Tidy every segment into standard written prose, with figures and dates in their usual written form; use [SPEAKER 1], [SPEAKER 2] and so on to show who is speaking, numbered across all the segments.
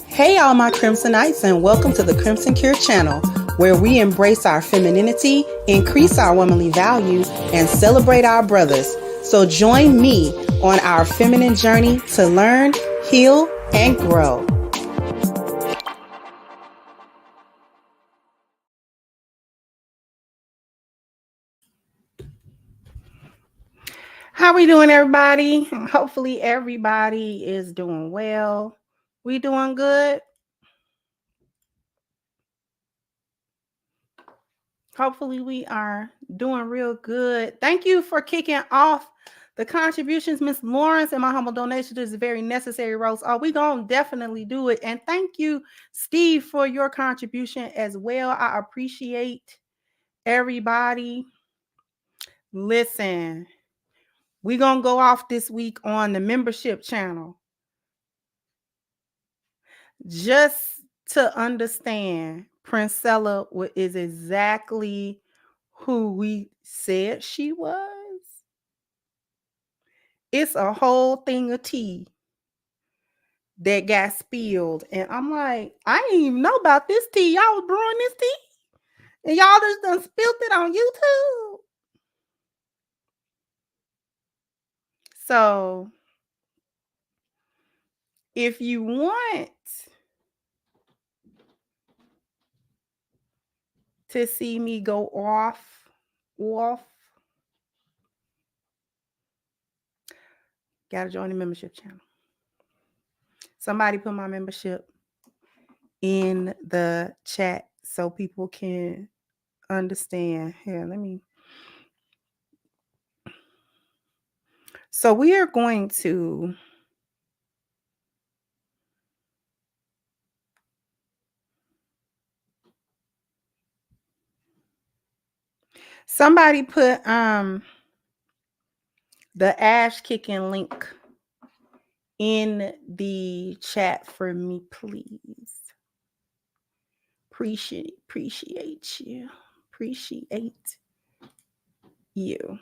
[SPEAKER 1] Hey, all my Crimsonites, and welcome to the Crimson Cure channel, where we embrace our femininity, increase our womanly value, and celebrate our brothers. So join me on our feminine journey to learn, heal, and grow. How we doing, everybody? Hopefully everybody is doing well. We doing good? Hopefully we are doing real good. Thank you for kicking off the contributions, Miss Lawrence, and my humble donation to this very necessary roast. Oh, we gonna definitely do it. And thank you, Steve, for your contribution as well. I appreciate everybody. Listen, we gonna go off this week on the membership channel. Just to understand, Princella is exactly who we said she was. It's a whole thing of tea that got spilled. And I'm like, I didn't even know about this tea. Y'all was brewing this tea? And y'all just done spilled it on YouTube. So if you want to see me go off, gotta join the membership channel. Somebody put my membership in the chat so people can understand. Here, let me. So we are going to somebody put the ash kicking link in the chat for me, please. Appreciate you. Appreciate you.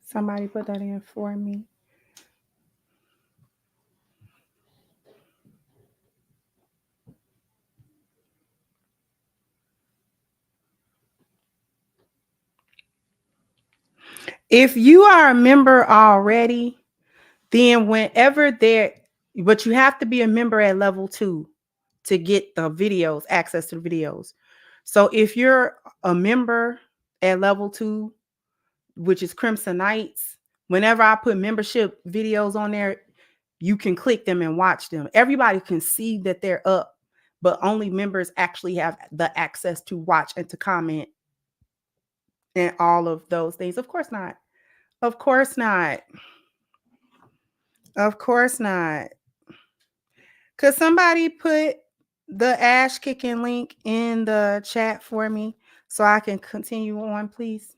[SPEAKER 1] Somebody put that in for me. If you are a member already, then whenever there, but you have to be a member at level 2 to get the videos, access to the videos. So if you're a member at level 2, which is Crimson Knights, whenever I put membership videos on there, you can click them and watch them. Everybody can see that they're up, but only members actually have the access to watch and to comment and all of those things. Of course not. Of course not. Of course not. Could somebody put the ash kicking link in the chat for me so I can continue on, please?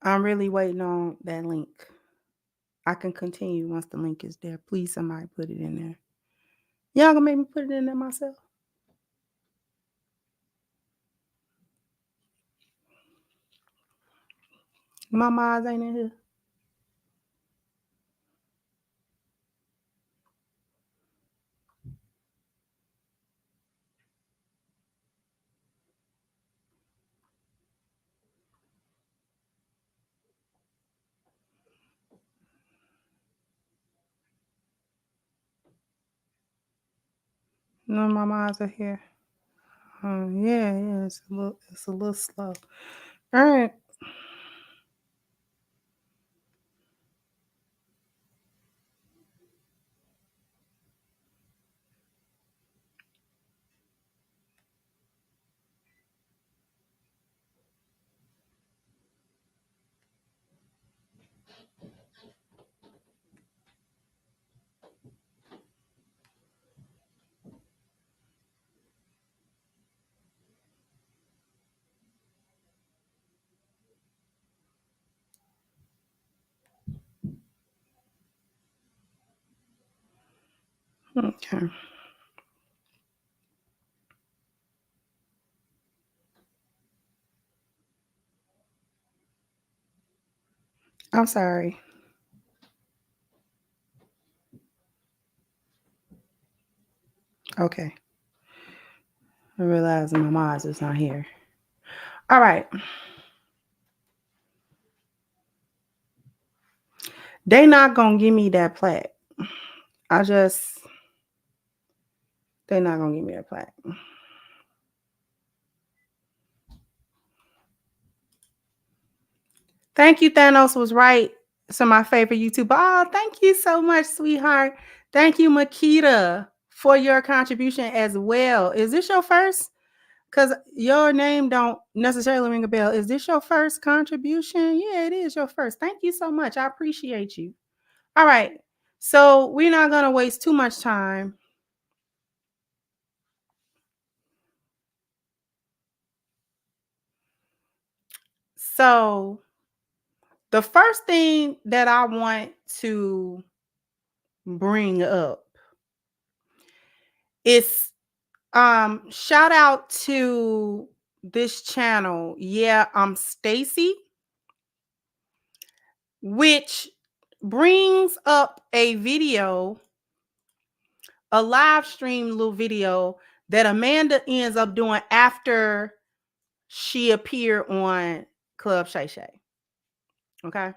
[SPEAKER 1] I'm really waiting on that link. I can continue once the link is there. Please, somebody put it in there. Y'all gonna make me put it in there myself? My eyes ain't in here. No, my eyes are here. Yeah, it's a little slow. All right. Okay. I'm sorry. Okay. I realize my mom's is not here. All right. They not gonna give me that plaque. I just they're not gonna give me that plaque. Thank you, Thanos was right. So my favorite YouTuber. Oh, thank you so much, sweetheart. Thank you, Makita, for your contribution as well. Is this your first? Because your name don't necessarily ring a bell. Is this your first contribution? Yeah, it is your first. Thank you so much. I appreciate you. All right. So we're not gonna waste too much time. So the first thing that I want to bring up is shout out to this channel. Yeah, I'm Stacy, which brings up a video, a live stream little video that Amanda ends up doing after she appeared on Club Shay Shay. Okay.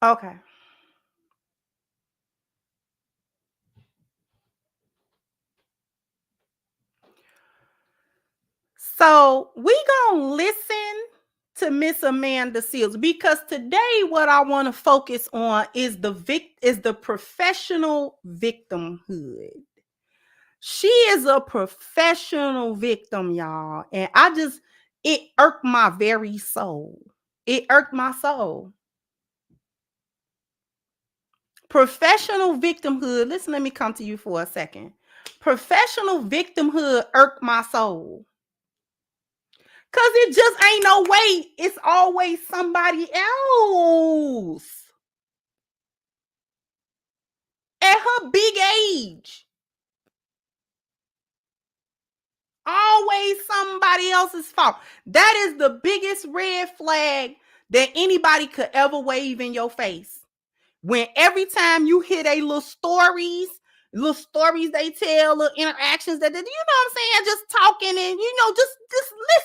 [SPEAKER 1] Okay. So we gonna listen to Miss Amanda Seals because today what I want to focus on is the professional victimhood. She is a professional victim, y'all, and it irked my very soul. It irked my soul. Professional victimhood. Listen, let me come to you for a second. Professional victimhood irked my soul. Cause it just ain't no way. It's always somebody else. At her big age. Always somebody else's fault. That is the biggest red flag that anybody could ever wave in your face. When every time you hear they little stories they tell, little interactions that you know what I'm saying, just talking and just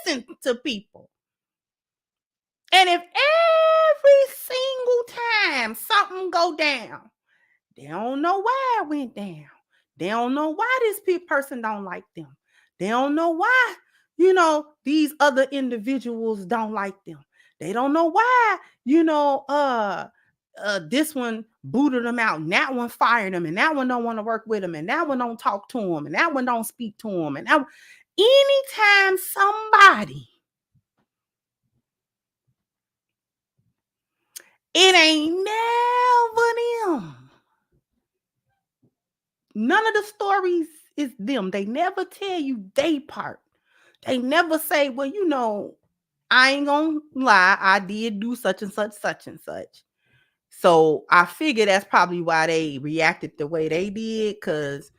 [SPEAKER 1] listen to people. And if every single time something go down, they don't know why it went down. They don't know why this person don't like them. They don't know why, these other individuals don't like them. They don't know why, this one booted them out, and that one fired them, and that one don't want to work with them, and that one don't talk to them, and that one don't speak to them, and that anytime somebody, it ain't never them. None of the stories is them. They never tell you they part. They never say, well, I ain't gonna lie, I did do such and such, such and such. So I figure that's probably why they reacted the way they did, because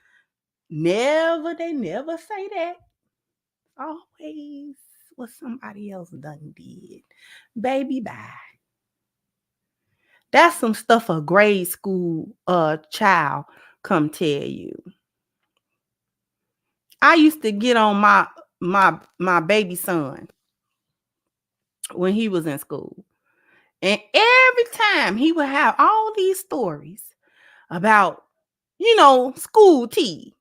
[SPEAKER 1] they never say that. Always what somebody else done did. Baby, bye. That's some stuff a grade school child come tell you. I used to get on my baby son when he was in school. And every time he would have all these stories about, school tea.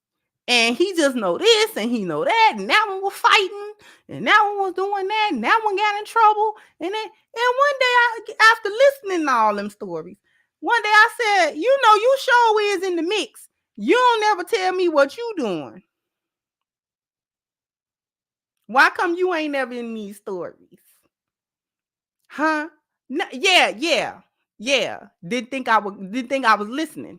[SPEAKER 1] And he just know this and he know that. And that one was fighting. And that one was doing that. And that one got in trouble. And one day, after listening to all them stories, one day I said, you sure is in the mix. You don't never tell me what you doing. Why come you ain't never in these stories? Huh? No, yeah. Yeah, didn't think I was listening.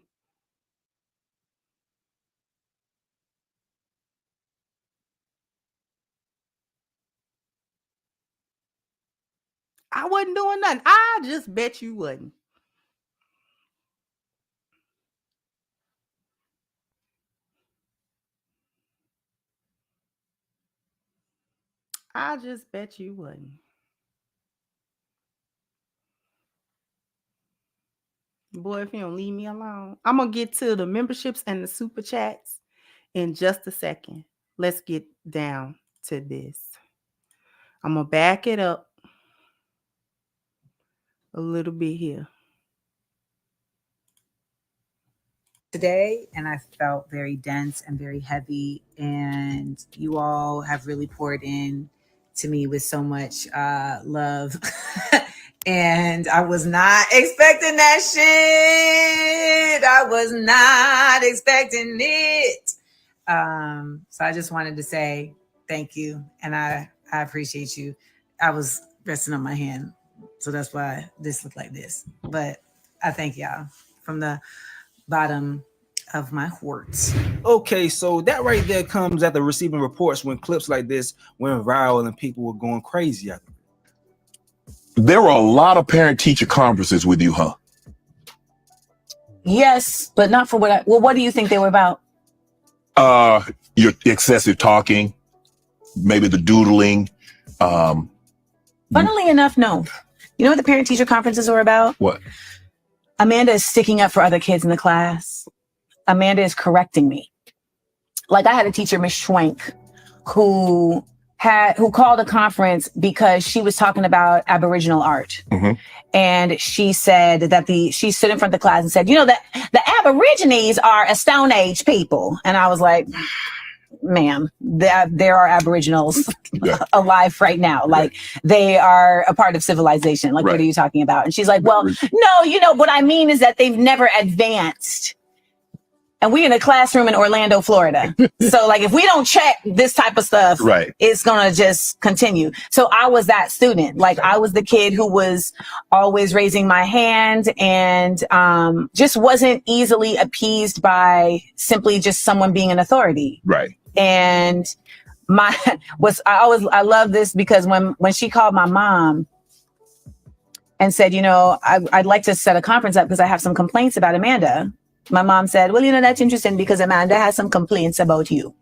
[SPEAKER 1] I wasn't doing nothing. I just bet you wasn't. I just bet you wouldn't. Boy, if you don't leave me alone, I'm gonna get to the memberships and the super chats in just a second. Let's get down to this. I'm gonna back it up a little bit here.
[SPEAKER 2] Today, and I felt very dense and very heavy, and you all have really poured in to me with so much love. And I was not expecting that shit. I was not expecting it. So I just wanted to say thank you, and I appreciate you. I was resting on my hand, so that's why this looked like this. But I thank y'all from the bottom of my heart.
[SPEAKER 3] Okay, so that right there comes after receiving reports when clips like this went viral and people were going crazy after it.
[SPEAKER 4] There were a lot of parent-teacher conferences with you, huh?
[SPEAKER 2] Yes, but not for what what do you think they were about?
[SPEAKER 4] Your excessive talking, maybe the doodling.
[SPEAKER 2] Funnily enough, no. You know what the parent-teacher conferences were about?
[SPEAKER 4] What?
[SPEAKER 2] Amanda is sticking up for other kids in the class. Amanda is correcting me. Like I had a teacher, Miss Schwank, who called a conference because she was talking about Aboriginal art.
[SPEAKER 4] Mm-hmm.
[SPEAKER 2] And she said that she stood in front of the class and said, you know, that the Aborigines are a Stone Age people. And I was like, ma'am, there are Aboriginals alive right now. Like they are a part of civilization. Like, what are you talking about? And she's like, well, no, you know, what I mean is that they've never advanced. And we're in a classroom in Orlando, Florida. So like, if we don't check this type of stuff, it's going to just continue. So I was that student. Like I was the kid who was always raising my hand and just wasn't easily appeased by simply just someone being an authority.
[SPEAKER 4] Right.
[SPEAKER 2] And I love this because when she called my mom and said, you know, I'd like to set a conference up because I have some complaints about Amanda. My mom said, well, you know, that's interesting because Amanda has some complaints about you.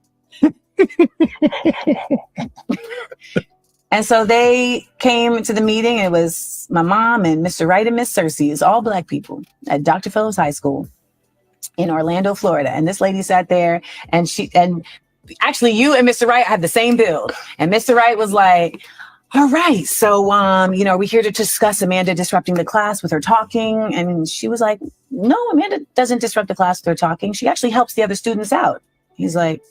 [SPEAKER 2] And so they came to the meeting. And it was my mom and Mr. Wright and Miss Cersei. It's all Black people at Dr. Phillips High School in Orlando, Florida. And this lady sat there and actually you and Mr. Wright had the same build. And Mr. Wright was like, all right, so, you know, we're here to discuss Amanda disrupting the class with her talking. And she was like, no, Amanda doesn't disrupt the class with her talking. She actually helps the other students out. He's like,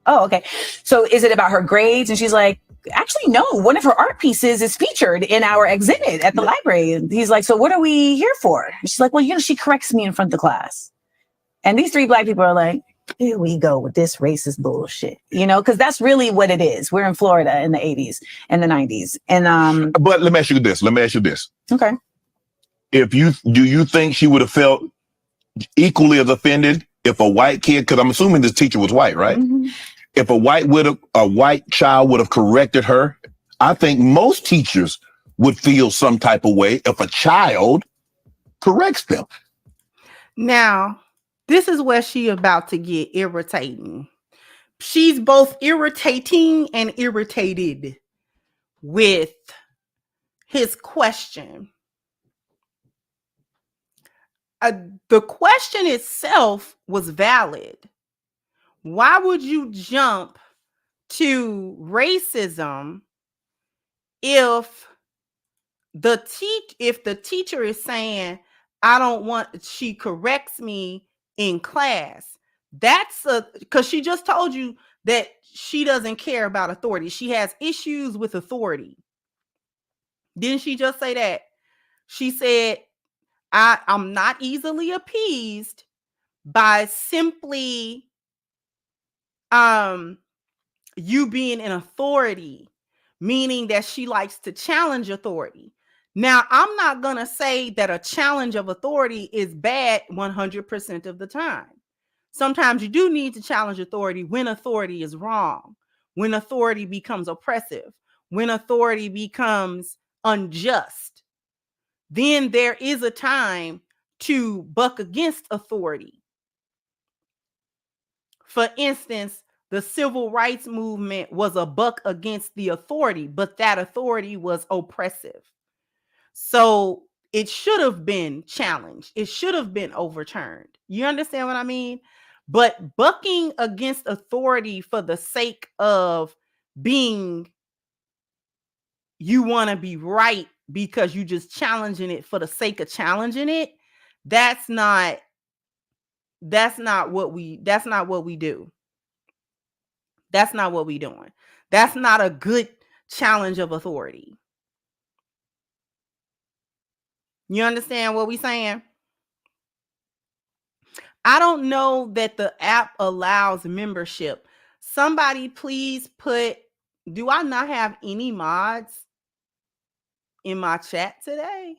[SPEAKER 2] oh, okay. So is it about her grades? And she's like, actually, no. One of her art pieces is featured in our exhibit at the library. And he's like, so what are we here for? And she's like, well, you know, she corrects me in front of the class. And these three Black people are like, here we go with this racist bullshit, you know, because that's really what it is. We're in Florida in the 80s and the 90s. And
[SPEAKER 4] but let me ask you this.
[SPEAKER 2] Okay.
[SPEAKER 4] Do you think she would have felt equally as offended if a white kid, because I'm assuming this teacher was white, right? Mm-hmm. If a white child would have corrected her, I think most teachers would feel some type of way if a child corrects them.
[SPEAKER 1] Now, this is where she about to get irritating. She's both irritating and irritated with his question. The question itself was valid. Why would you jump to racism if the teacher is saying, I don't want, she corrects me in class? That's because she just told you that she doesn't care about authority. She has issues with authority. Didn't she just say that? She said, I'm not easily appeased by simply you being an authority, meaning that she likes to challenge authority. Now, I'm not going to say that a challenge of authority is bad 100% of the time. Sometimes you do need to challenge authority when authority is wrong, when authority becomes oppressive, when authority becomes unjust. Then there is a time to buck against authority. For instance, the civil rights movement was a buck against the authority, but that authority was oppressive. So it should have been challenged. It should have been overturned. You understand what I mean? But bucking against authority for the sake of being, you want to be right because you just challenging it for the sake of challenging it, that's not what we do. That's not what we're doing. That's not a good challenge of authority. You understand what we're saying? I don't know that the app allows membership. Somebody please put, do I not have any mods in my chat today?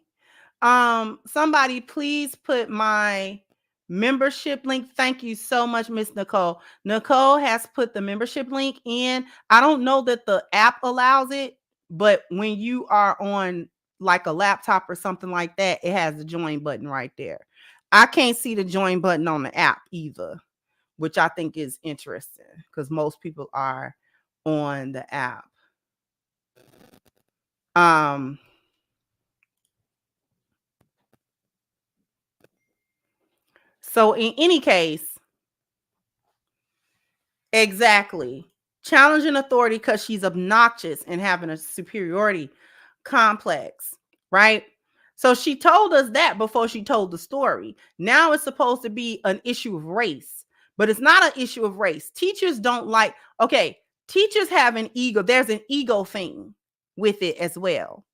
[SPEAKER 1] Somebody please put my membership link. Thank you so much, Miss Nicole. Nicole has put the membership link in. I don't know that the app allows it, but when you are on like a laptop or something like that, it has the join button right there. I can't see the join button on the app either, which I think is interesting because most people are on the app. So in any case, exactly. Challenging authority because she's obnoxious and having a superiority complex, right? So she told us that before she told the story. Now it's supposed to be an issue of race, but it's not an issue of race. Teachers don't like, okay, teachers have an ego. There's an ego thing with it as well.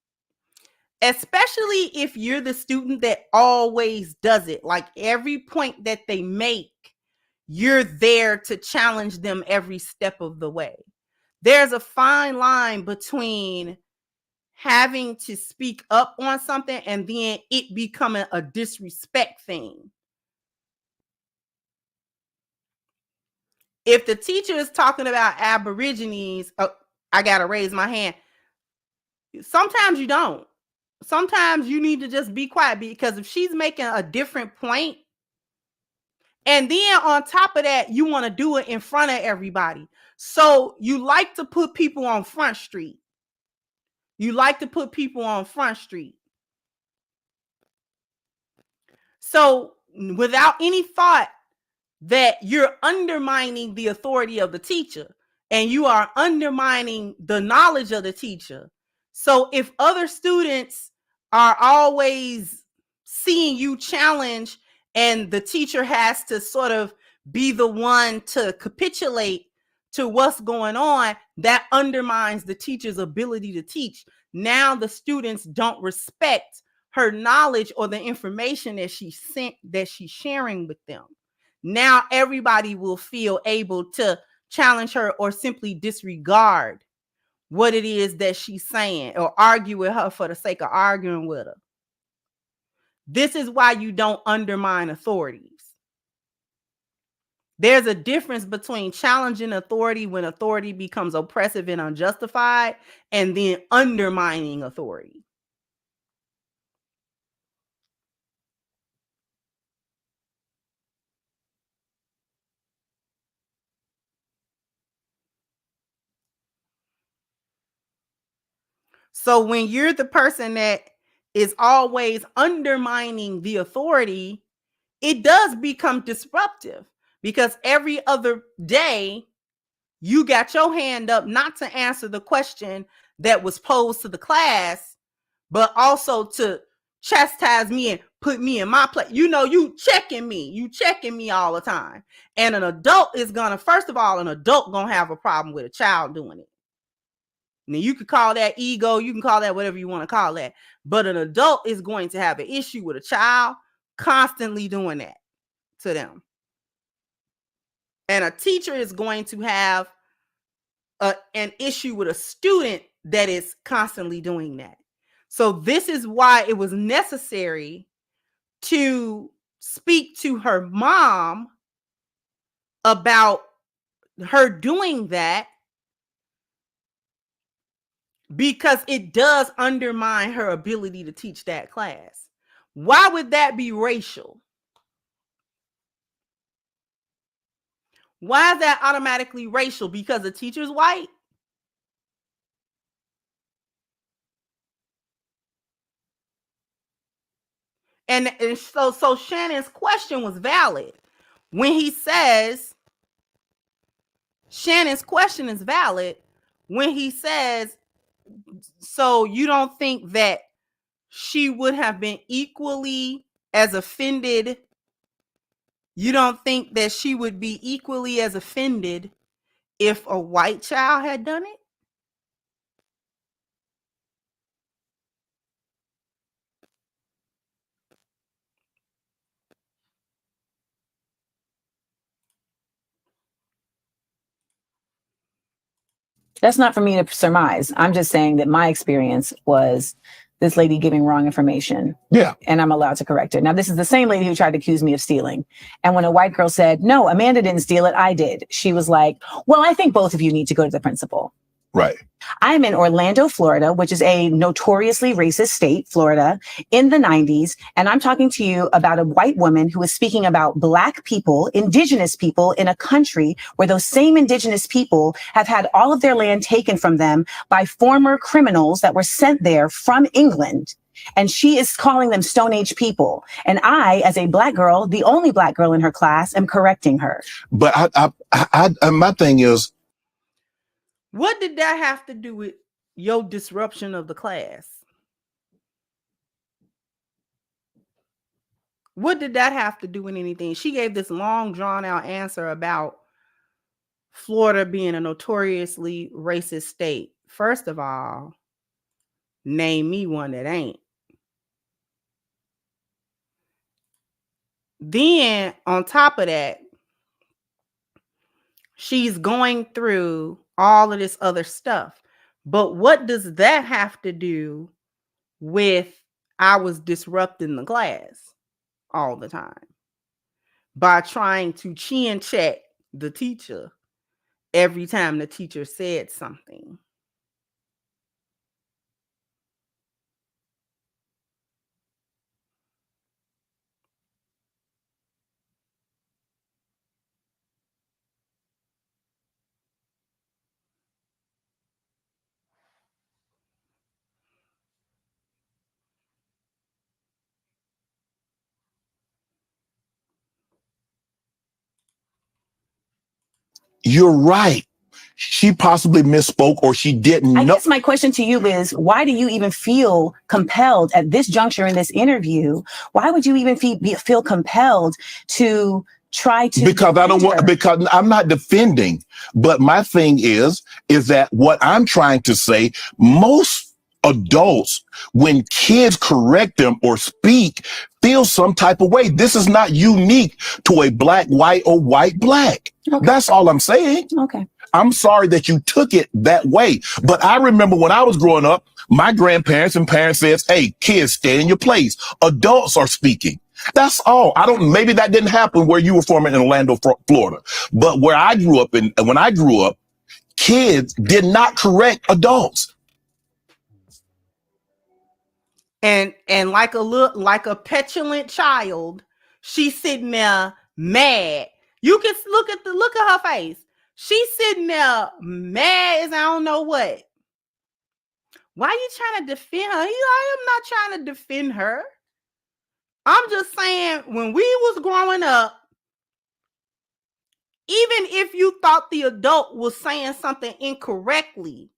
[SPEAKER 1] Especially if you're the student that always does it. Like every point that they make, you're there to challenge them every step of the way. There's a fine line between having to speak up on something and then it becoming a disrespect thing. If the teacher is talking about Aborigines, I got to raise my hand. Sometimes you don't. Sometimes you need to just be quiet because if she's making a different point, and then on top of that, you want to do it in front of everybody. So you like to put people on Front Street. So without any thought that you're undermining the authority of the teacher and you are undermining the knowledge of the teacher. So if other students are always seeing you challenge and the teacher has to sort of be the one to capitulate to what's going on, that undermines the teacher's ability to teach. Now the students don't respect her knowledge or the information that she's sharing with them. Now everybody will feel able to challenge her or simply disregard what it is that she's saying or argue with her for the sake of arguing with her. This is why you don't undermine authorities. There's a difference between challenging authority when authority becomes oppressive and unjustified and then undermining authority. So when you're the person that is always undermining the authority, it does become disruptive because every other day you got your hand up not to answer the question that was posed to the class, but also to chastise me and put me in my place. You know, you checking me all the time. And an adult is gonna, first of all, an adult gonna have a problem with a child doing it. Now you could call that ego, you can call that whatever you want to call that, but an adult is going to have an issue with a child constantly doing that to them. And a teacher is going to have an issue with a student that is constantly doing that. So this is why it was necessary to speak to her mom about her doing that, because it does undermine her ability to teach that class. Why would that be racial? Why is that automatically racial? Because the teacher's white? And so Shannon's question was valid. When he says, Shannon's question is valid when he says, so you don't think that she would have been equally as offended? You don't think that she would be equally as offended if a white child had done it?
[SPEAKER 2] That's not for me to surmise. I'm just saying that my experience was this lady giving wrong information.
[SPEAKER 4] Yeah.
[SPEAKER 2] And I'm allowed to correct it. Now, this is the same lady who tried to accuse me of stealing. And when a white girl said, no, Amanda didn't steal it, I did, she was like, well, I think both of you need to go to the principal.
[SPEAKER 4] Right.
[SPEAKER 2] I'm in Orlando, Florida, which is a notoriously racist state, Florida, in the 90s. And I'm talking to you about a white woman who is speaking about Black people, indigenous people in a country where those same indigenous people have had all of their land taken from them by former criminals that were sent there from England. And she is calling them Stone Age people. And I, as a Black girl, the only Black girl in her class, am correcting her.
[SPEAKER 4] But my thing is,
[SPEAKER 1] what did that have to do with your disruption of the class? What did that have to do with anything? She gave this long, drawn out answer about Florida being a notoriously racist state. First of all, name me one that ain't. Then on top of that, she's going through all of this other stuff. But what does that have to do with I was disrupting the class all the time by trying to chin check the teacher every time the teacher said something?
[SPEAKER 4] you're right. She possibly misspoke, or she didn't
[SPEAKER 2] I
[SPEAKER 4] know.
[SPEAKER 2] guess my question to you is, why do you even feel compelled at this juncture in this interview? Why would you even feel compelled to try to?
[SPEAKER 4] Because I don't want, because I'm not defending, but my thing is that what I'm trying to say, most adults, when kids correct them or speak, feel some type of way. This is not unique to a Black, white, or white, Black. Okay. That's all I'm saying.
[SPEAKER 2] Okay.
[SPEAKER 4] I'm sorry that you took it that way. But I remember when I was growing up, my grandparents and parents says, hey, kids, stay in your place. Adults are speaking. That's all. Maybe that didn't happen where you were from in Orlando, Florida. But where I grew up, when I grew up, kids did not correct adults.
[SPEAKER 1] And like a petulant child, she's sitting there mad. You can look at her face. She's sitting there mad as I don't know what. Why are you trying to defend her? I am not trying to defend her. I'm just saying, when we was growing up, even if you thought the adult was saying something incorrectly,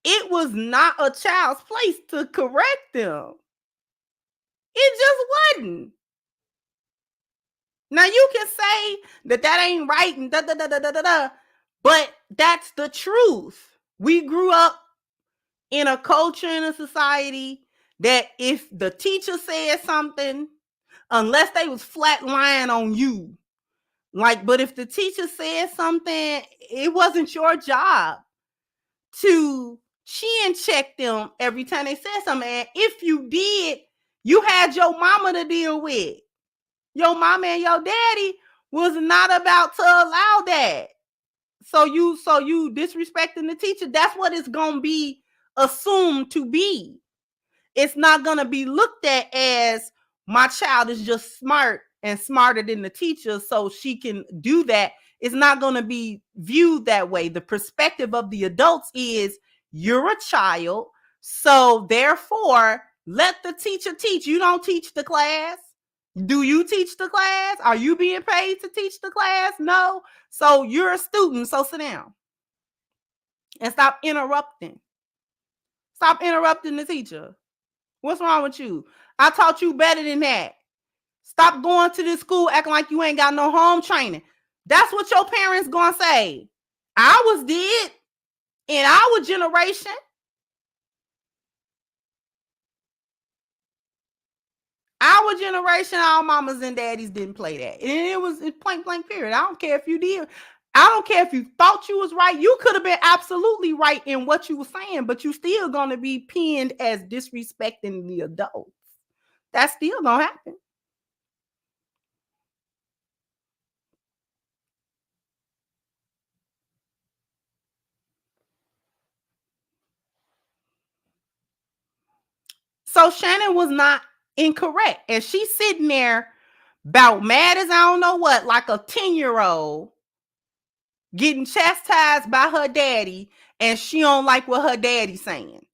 [SPEAKER 1] it was not a child's place to correct them. It just wasn't. Now you can say that ain't right and but that's the truth. We grew up in a culture, in a society, that if the teacher said something, unless they was flat lying on you, but if the teacher said something, it wasn't your job to She didn't check them every time they said something. And if you did, you had your mama to deal with. Your mama and your daddy was not about to allow that. So you disrespecting the teacher. That's what it's gonna be assumed to be. It's not gonna be looked at as my child is just smart and smarter than the teacher, so she can do that. It's not gonna be viewed that way. The perspective of the adults is you're a child, so therefore let the teacher teach. You don't teach the class. Do you teach the class? Are you being paid to teach the class? No. So you're a student, so sit down. And stop interrupting. Stop interrupting the teacher. What's wrong with you? I taught you better than that. Stop going to this school acting like you ain't got no home training. That's what your parents gonna say. Ours did in our generation. Our generation, our mamas and daddies didn't play that. And it was point blank period. I don't care if you did. I don't care if you thought you was right. You could have been absolutely right in what you were saying, but you still going to be pinned as disrespecting the adults. That's still going to happen. So Shannon was not incorrect. And she's sitting there about mad as I don't know what, like a 10-year-old getting chastised by her daddy, and she don't like what her daddy's saying.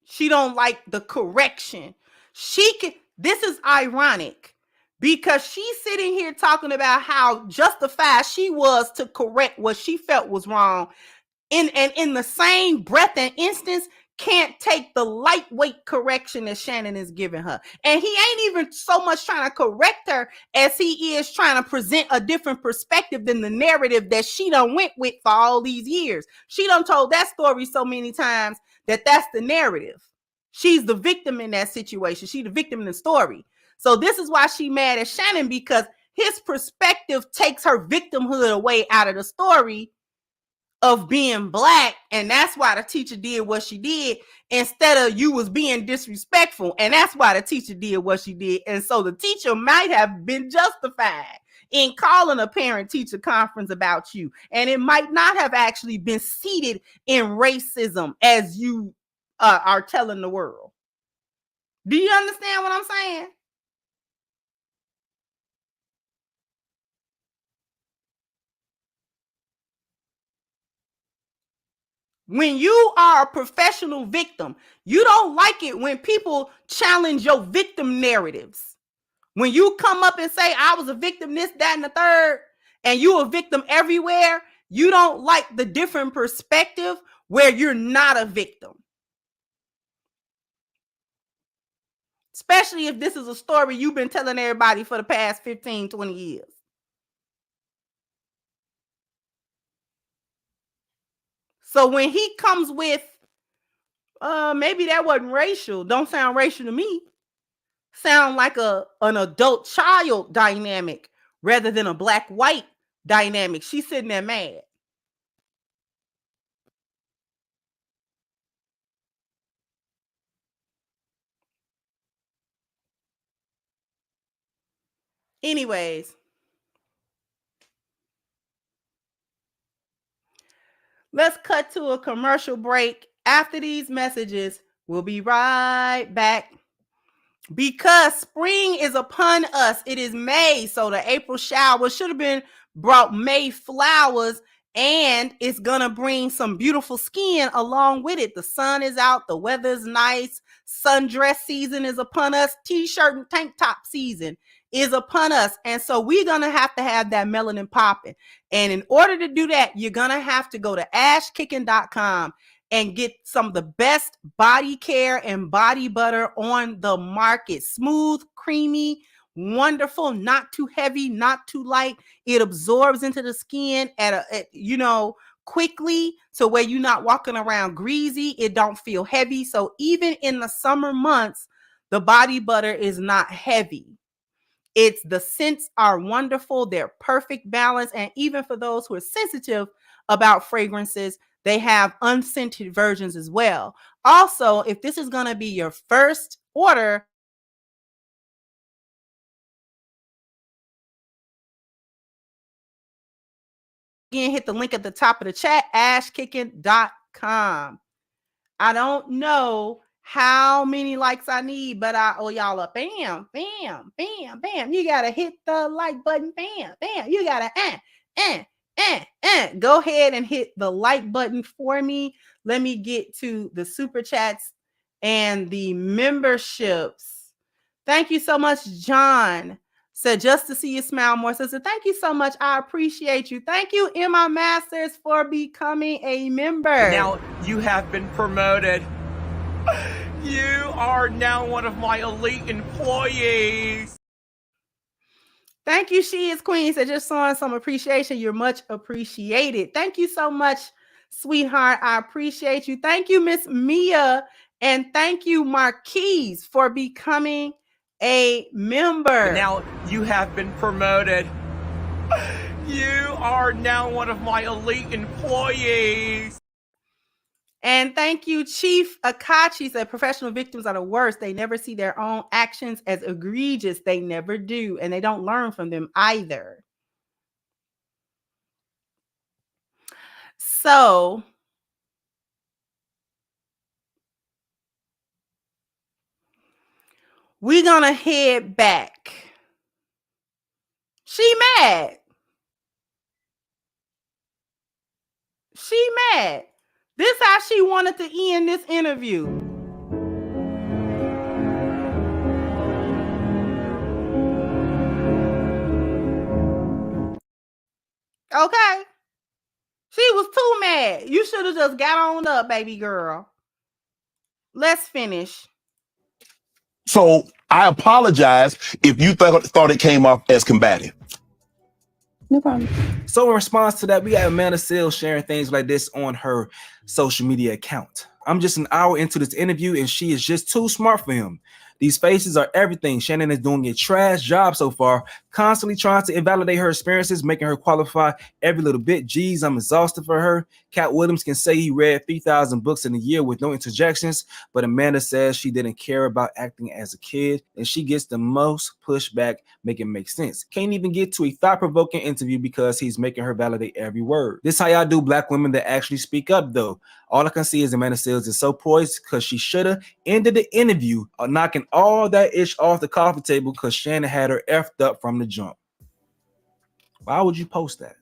[SPEAKER 1] She don't like the correction. This is ironic because she's sitting here talking about how justified she was to correct what she felt was wrong. And in the same breath and instance, can't take the lightweight correction that Shannon is giving her. And he ain't even so much trying to correct her as he is trying to present a different perspective than the narrative that she done went with for all these years. She done told that story so many times that that's the narrative. She's the victim in that situation. She's the victim in the story. So this is why she mad at Shannon, because his perspective takes her victimhood away out of the story of being black, and that's why the teacher did what she did, instead of you was being disrespectful, and that's why the teacher did what she did. And so the teacher might have been justified in calling a parent-teacher conference about you, and it might not have actually been seated in racism as you are telling the world. Do you understand what I'm saying? When you are a professional victim, you don't like it when people challenge your victim narratives. When you come up and say, I was a victim, this, that, and the third, and you a victim everywhere, you don't like the different perspective where you're not a victim. Especially if this is a story you've been telling everybody for the past 15, 20 years. So when he comes with, maybe that wasn't racial, don't sound racial to me, sound like an adult child dynamic rather than a black-white dynamic, she's sitting there mad. Anyways, let's cut to a commercial break. After these messages, we'll be right back. Because spring is upon us. It is May, so the April shower should have been brought May flowers, and it's gonna bring some beautiful skin along with it. The sun is out, the weather's nice, sundress season is upon us, t-shirt and tank top season is upon us, and so we're gonna have to have that melanin popping. And in order to do that, you're gonna have to go to ashkicking.com and get some of the best body care and body butter on the market. Smooth, creamy, wonderful, not too heavy, not too light. It absorbs into the skin quickly, so where you're not walking around greasy, it don't feel heavy. So even in the summer months, the body butter is not heavy. The scents are wonderful. They're perfect balance. And even for those who are sensitive about fragrances. They have unscented versions as well. Also, if this is going to be your first order, again, hit the link at the top of the chat, ashkicking.com. I don't know how many likes I need, but I owe y'all a bam, bam, bam, bam. You got to hit the like button, bam, bam. You got to, go ahead and hit the like button for me. Let me get to the super chats and the memberships. Thank you so much, John. Said, just to see you smile more. Sister, thank you so much. I appreciate you. Thank you, Emma Masters, for becoming a member.
[SPEAKER 5] Now you have been promoted. You are now one of my elite employees.
[SPEAKER 1] Thank you, She is Queen. Said, just showing some appreciation. You're much appreciated. Thank you so much, sweetheart. I appreciate you. Thank you, Miss Mia. And thank you, Marquise, for becoming a member.
[SPEAKER 5] Now you have been promoted. You are now one of my elite employees.
[SPEAKER 1] And thank you, Chief Akachi. Said, professional victims are the worst. They never see their own actions as egregious. They never do. And they don't learn from them either. So we're going to head back. She mad. She mad. This how she wanted to end this interview. Okay. She was too mad. You should have just got on up, baby girl. Let's finish.
[SPEAKER 4] So I apologize if you thought it came off as combative.
[SPEAKER 2] No problem.
[SPEAKER 3] So in response to that, we got Amanda Seales sharing things like this on her social media account. I'm just an hour into this interview and she is just too smart for him. These faces are everything. Shannon is doing a trash job so far, constantly trying to invalidate her experiences, making her qualify every little bit. Geez, I'm exhausted for her. Cat Williams can say he read 3,000 books in a year with no interjections, but Amanda says she didn't care about acting as a kid, and she gets the most pushback, making it make sense. Can't even get to a thought-provoking interview because he's making her validate every word. This how y'all do, black women that actually speak up, though. All I can see is Amanda Seales is so poised because she should have ended the interview knocking all that ish off the coffee table because Shannon had her effed up from the jump. Why would you post that?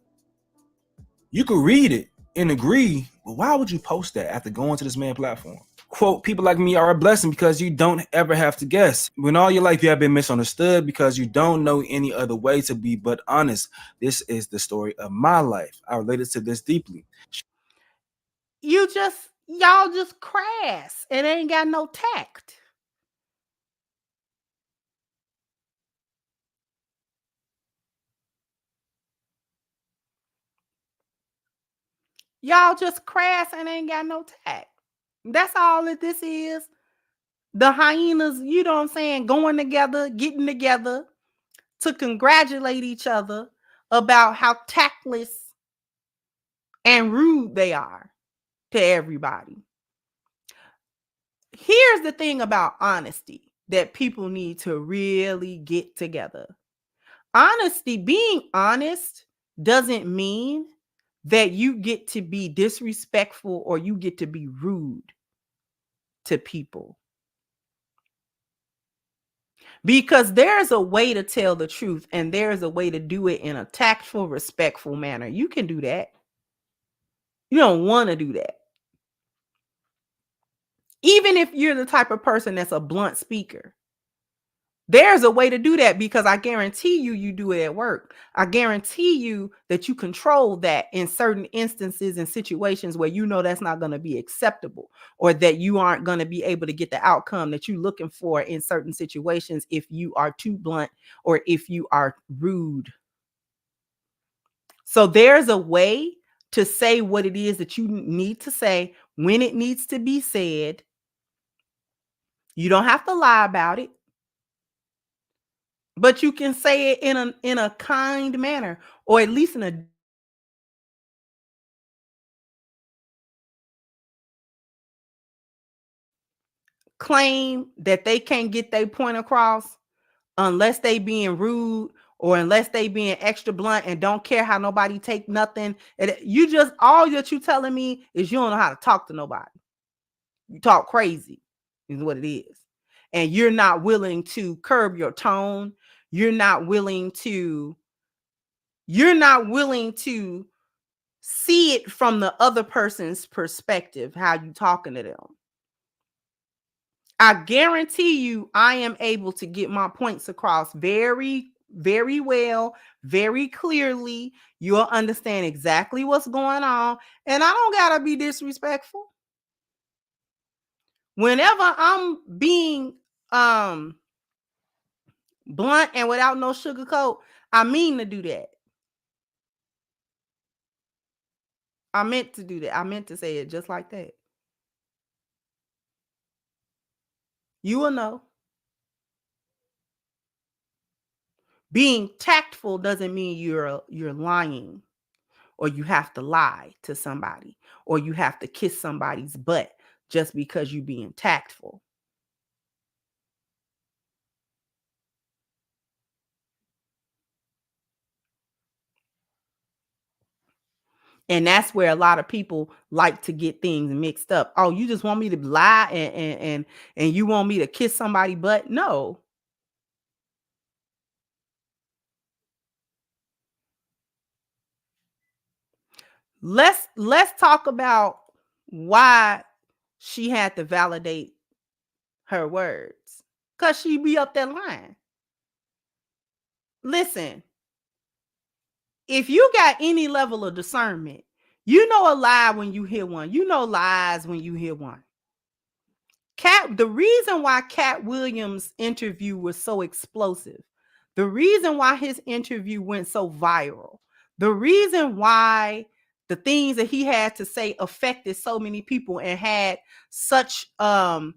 [SPEAKER 3] You could read it and agree, but why would you post that after going to this man's platform? Quote, people like me are a blessing because you don't ever have to guess. When all your life you have been misunderstood because you don't know any other way to be but honest. This is the story of my life. I related to this deeply.
[SPEAKER 1] Y'all just crass and ain't got no tact. Y'all just crass and ain't got no tact. That's all that this is. The hyenas, you know what I'm saying, going together, getting together to congratulate each other about how tactless and rude they are to everybody. Here's the thing about honesty that people need to really get together. Honesty, being honest, doesn't mean that you get to be disrespectful or you get to be rude to people. Because there's a way to tell the truth and there's a way to do it in a tactful, respectful manner. You can do that. You don't want to do that. Even if you're the type of person that's a blunt speaker, there's a way to do that because I guarantee you do it at work. I guarantee you that you control that in certain instances and situations where you know that's not going to be acceptable or that you aren't going to be able to get the outcome that you're looking for in certain situations if you are too blunt or if you are rude. So there's a way to say what it is that you need to say when it needs to be said. You don't have to lie about it. But you can say it in a kind manner, or at least in a claim that they can't get their point across unless they being rude or unless they being extra blunt and don't care how nobody take nothing. And you just, all that you telling me is you don't know how to talk to nobody. You talk crazy is what it is. And you're not willing to curb your tone. You're not willing to see it from the other person's perspective, how you talking to them. I guarantee you I am able to get my points across very, very well, very clearly. You'll understand exactly what's going on. And I don't gotta be disrespectful. Whenever I'm being blunt and without no sugarcoat, I mean to do that. I meant to do that. I meant to say it just like that. You will know. Being tactful doesn't mean you're lying, or you have to lie to somebody, or you have to kiss somebody's butt just because you're being tactful. And that's where a lot of people like to get things mixed up. Oh, you just want me to lie and you want me to kiss somebody's butt? No. Let's talk about why she had to validate her words. Because she be up that line. Listen, if you got any level of discernment, you know a lie when you hear one. You know lies when you hear one. The reason why Cat Williams' interview was so explosive, the reason why his interview went so viral, the reason why the things that he had to say affected so many people and had such a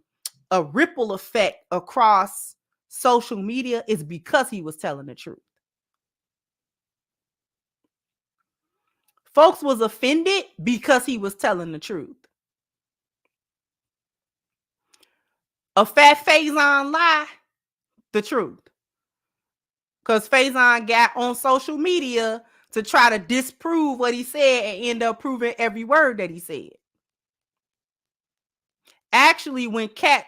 [SPEAKER 1] ripple effect across social media is because he was telling the truth. Folks was offended because he was telling the truth. A fat Faison lie, the truth. Because Faison got on social media to try to disprove what he said and end up proving every word that he said. Actually, when Cat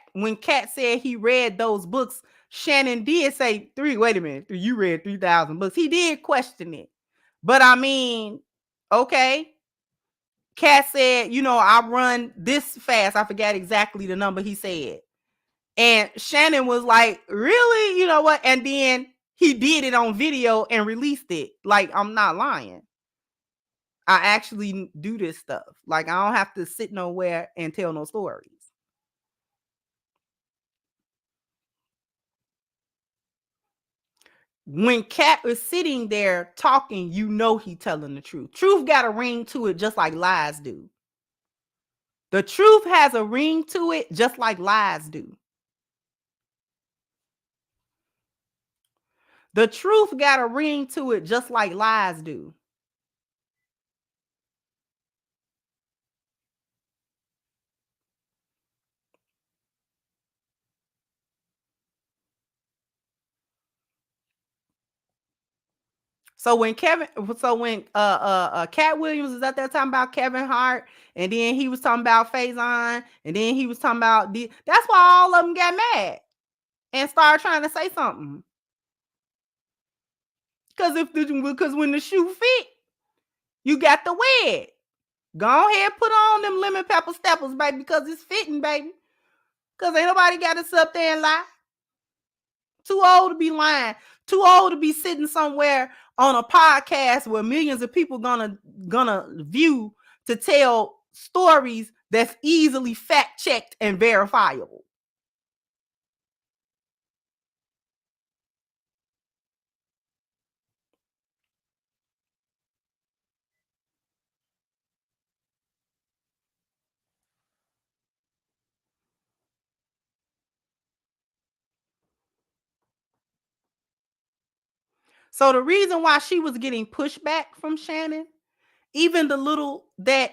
[SPEAKER 1] said he read those books, Shannon did say, wait a minute, you read 3,000 books. He did question it. But I mean, okay. Cat said, I run this fast. I forgot exactly the number he said. And Shannon was like, really? You know what? And then he did it on video and released it. Like, I'm not lying. I actually do this stuff. Like, I don't have to sit nowhere and tell no stories. When Cat is sitting there talking, you know he telling the truth. Truth got a ring to it just like lies do. The truth has a ring to it just like lies do. The truth got a ring to it just like lies do. So when Cat Williams was out there talking about Kevin Hart, and then he was talking about Faison, and then he was talking about that's why all of them got mad and started trying to say something. Because when the shoe fit, you got to wear it. Go ahead, put on them lemon pepper steppers, baby, because it's fitting, baby. Because ain't nobody got to sit up there and lie. Too old to be lying. Too old to be sitting somewhere on a podcast where millions of people gonna view to tell stories that's easily fact-checked and verifiable. So the reason why she was getting pushback from Shannon, even the little that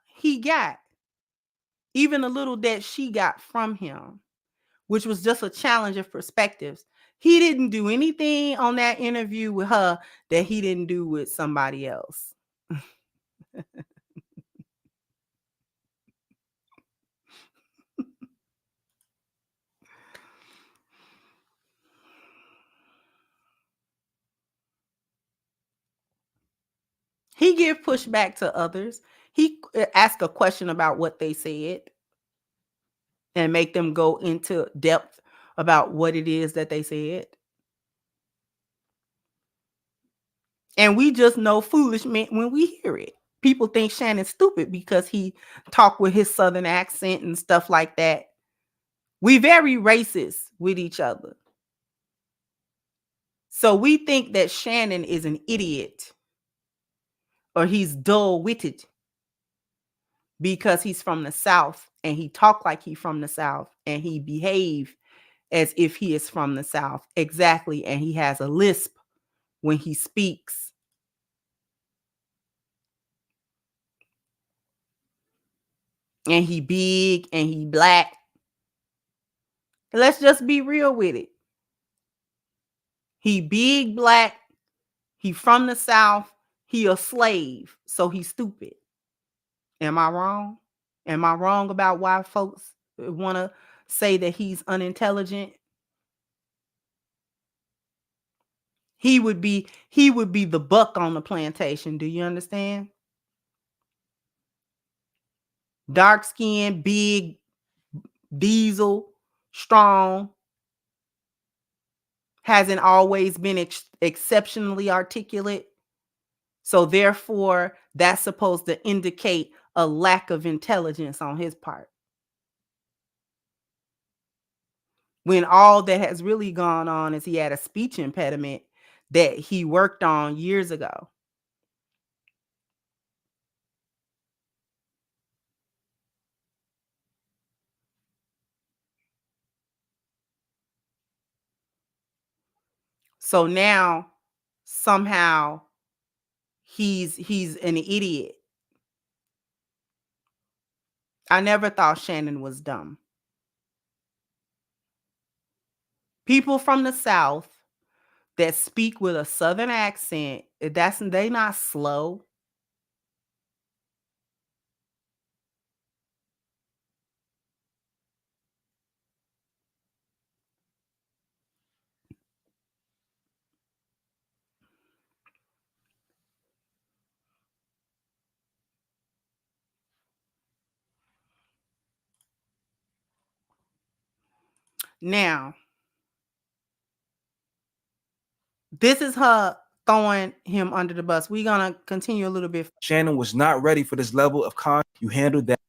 [SPEAKER 1] he got, even the little that she got from him, which was just a challenge of perspectives. He didn't do anything on that interview with her that he didn't do with somebody else. He give pushback to others. He ask a question about what they said and make them go into depth about what it is that they said. And we just know foolish when we hear it. People think Shannon's stupid because he talked with his Southern accent and stuff like that. We very racist with each other. So we think that Shannon is an idiot or he's dull-witted because he's from the South and he talk like he's from the South and he behave as if he is from the South. Exactly. And he has a lisp when he speaks. And he big and he black. Let's just be real with it. He big, black, he from the South, he a slave, so he's stupid. Am I wrong? Am I wrong about why folks want to say that he's unintelligent? He would be the buck on the plantation. Do you understand? Dark skin, big, diesel, strong, hasn't always been exceptionally articulate. So therefore, that's supposed to indicate a lack of intelligence on his part. When all that has really gone on is he had a speech impediment that he worked on years ago. So now somehow he's an idiot. I never thought Shannon was dumb. People from the South that speak with a Southern accent, they not slow. Now, this is her throwing him under the bus. We're going to continue a little bit.
[SPEAKER 3] Shannon was not ready for this level of con. You handled that.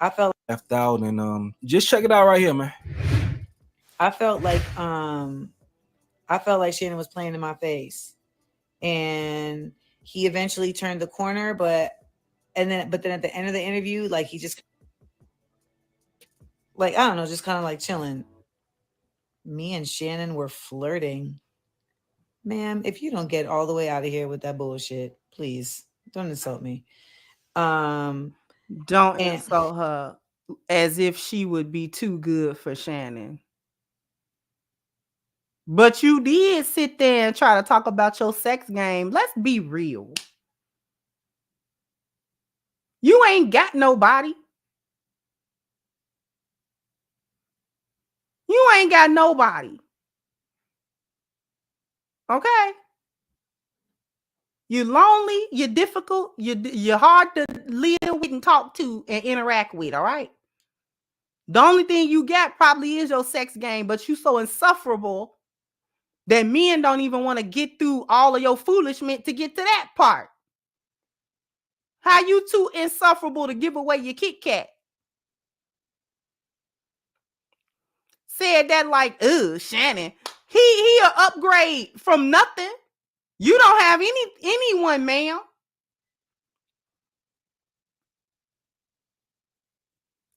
[SPEAKER 2] I felt
[SPEAKER 3] left out, and just check it out right here, man.
[SPEAKER 2] I felt like Shannon was playing in my face, and he eventually turned the corner, but then at the end of the interview, like he just like, I don't know, just kind of like chilling. Me and Shannon were flirting. Ma'am, if you don't get all the way out of here with that bullshit, please don't insult me.
[SPEAKER 1] Don't insult her as if she would be too good for Shannon. But you did sit there and try to talk about your sex game. Let's be real. You ain't got nobody. You ain't got nobody. Okay? You're lonely, you're difficult, you're hard to live with and talk to and interact with, all right? The only thing you got probably is your sex game, but you so insufferable that men don't even want to get through all of your foolishness to get to that part. How you too insufferable to give away your Kit Kat? Said that like, Shannon. He an upgrade from nothing. You don't have anyone, ma'am.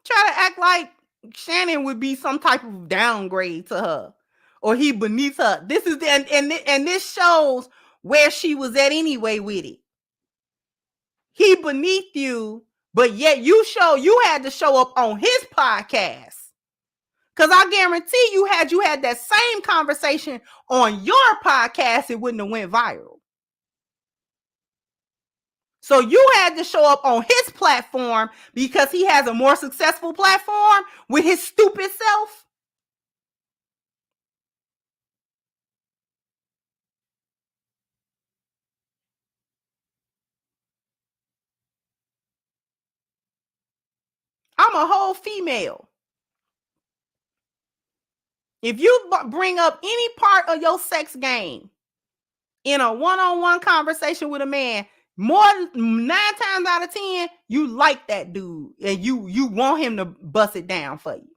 [SPEAKER 1] Try to act like Shannon would be some type of downgrade to her, or he beneath her. This is and this shows where she was at anyway with it. He beneath you But yet you had to show up on his podcast. Because I guarantee you had that same conversation on your podcast, it wouldn't have went viral. So you had to show up on his platform because he has a more successful platform with his stupid self. I'm a whole female. If you bring up any part of your sex game in a one-on-one conversation with a man, more 9 times out of 10, you like that dude and you want him to bust it down for you.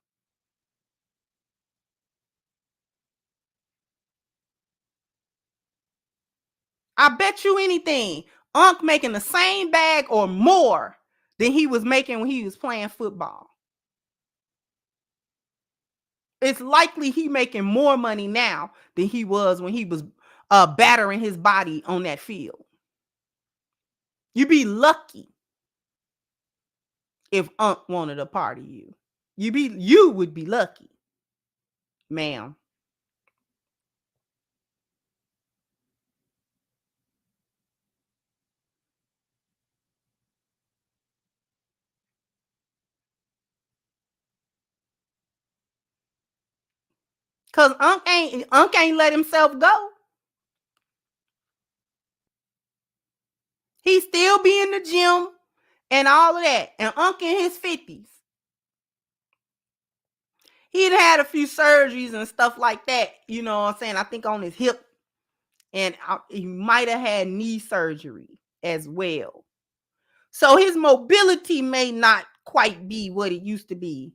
[SPEAKER 1] I bet you anything, Unc making the same bag or more than he was making when he was playing football. It's likely he making more money now than he was when he was battering his body on that field. You'd be lucky if Unc wanted a part of you. You would be lucky, ma'am. Cause Unc ain't let himself go. He still be in the gym and all of that. And Unc in his 50s. He'd had a few surgeries and stuff like that. You know what I'm saying? I think on his hip. And he might have had knee surgery as well. So his mobility may not quite be what it used to be.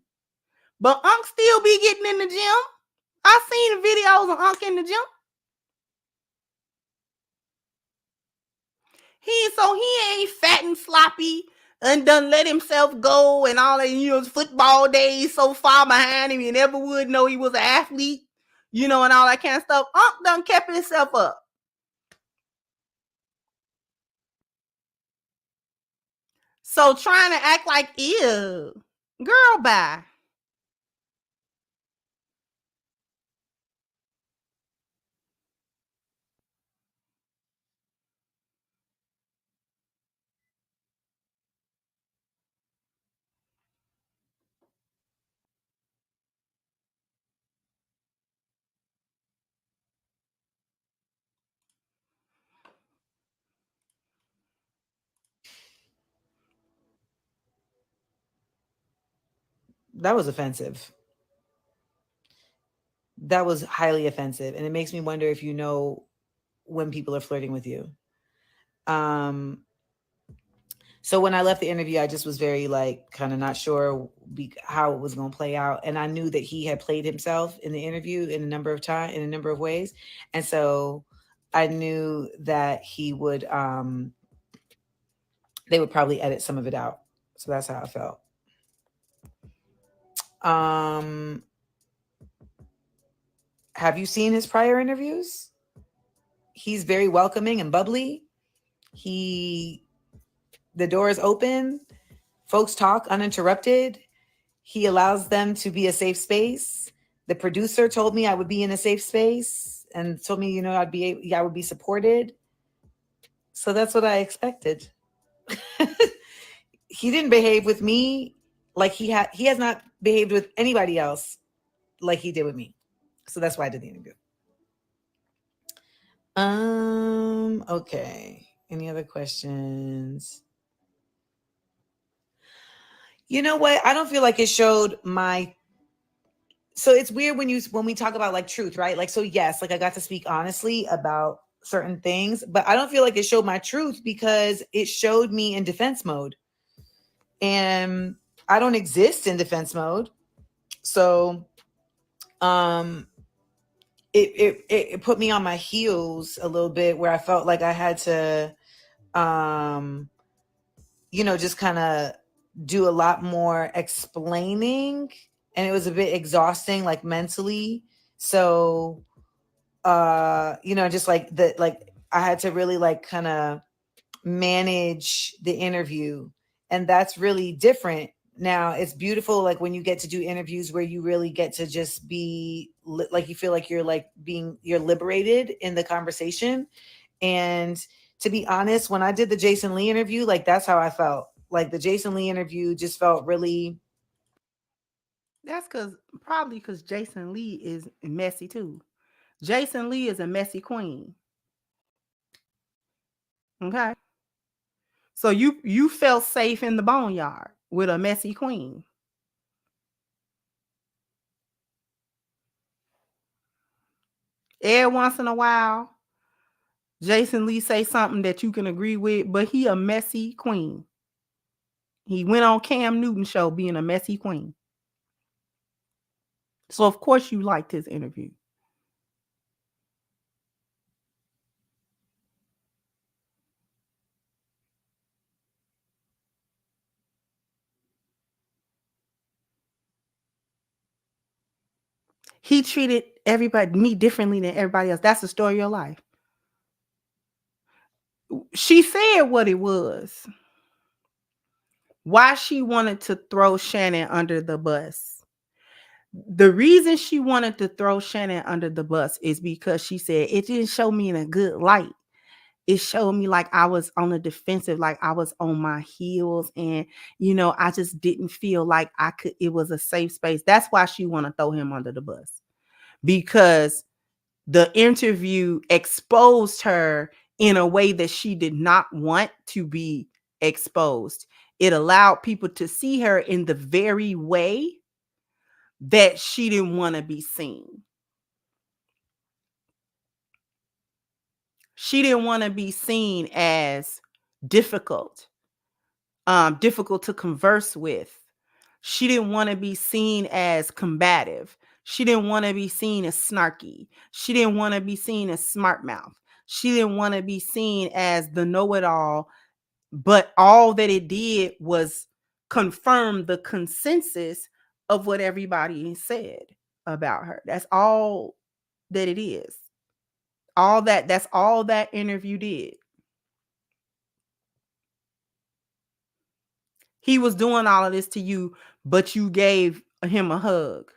[SPEAKER 1] But Unc still be getting in the gym. I've seen the videos of Unc in the gym. He ain't fat and sloppy and done let himself go and all that, his football days so far behind him, you never would know he was an athlete, and all that kind of stuff. Unc done kept himself up. So trying to act like, ew, girl, bye.
[SPEAKER 2] That was offensive. That was highly offensive. And it makes me wonder if you know when people are flirting with you. So when I left the interview, I just was very kind of not sure how it was going to play out. And I knew that he had played himself in the interview in a number of ways. And so I knew that he would, they would probably edit some of it out. So that's how I felt. Have you seen his prior interviews? He's very welcoming and bubbly. The door is open. Folks talk uninterrupted. He allows them to be a safe space. The producer told me I would be in a safe space and told me, I would be supported. So that's what I expected. He didn't behave with me like he has not behaved with anybody else like he did with me. So that's why I did the interview. Okay. Any other questions? You know what? I don't feel like it showed so it's weird when we talk about truth, right? So yes, I got to speak honestly about certain things, but I don't feel like it showed my truth because it showed me in defense mode. And I don't exist in defense mode. So it put me on my heels a little bit where I felt like I had to just kind of do a lot more explaining, and it was a bit exhausting mentally. So just I had to really kind of manage the interview
[SPEAKER 6] And that's really different. Now it's beautiful, like when you get to do interviews where you really get to just be like, you feel like you're liberated in the conversation. And to be honest, when I did the Jason Lee interview, like that's how I felt. Like the Jason Lee interview just felt really.
[SPEAKER 1] That's probably because Jason Lee is messy too. Jason Lee is a messy queen. Okay. So you felt safe in the boneyard with a messy queen. Every once in a while, Jason Lee say something that you can agree with, but he a messy queen. He went on Cam Newton show being a messy queen. So of course you liked his interview. He treated me differently than everybody else. That's the story of your life. She said what it was. Why she wanted to throw Shannon under the bus. The reason she wanted to throw Shannon under the bus is because she said it didn't show me in a good light. It showed me like I was on the defensive, like I was on my heels, and I just didn't feel like it was a safe space. That's why she want to throw him under the bus, because the interview exposed her in a way that she did not want to be exposed. It allowed people to see her in the very way that she didn't want to be seen. She didn't want to be seen as difficult to converse with. She didn't want to be seen as combative. She didn't want to be seen as snarky. She didn't want to be seen as smart mouth. She didn't want to be seen as the know-it-all. But all that it did was confirm the consensus of what everybody said about her. That's all that it is. That's all that interview did. He was doing all of this to you, but you gave him a hug.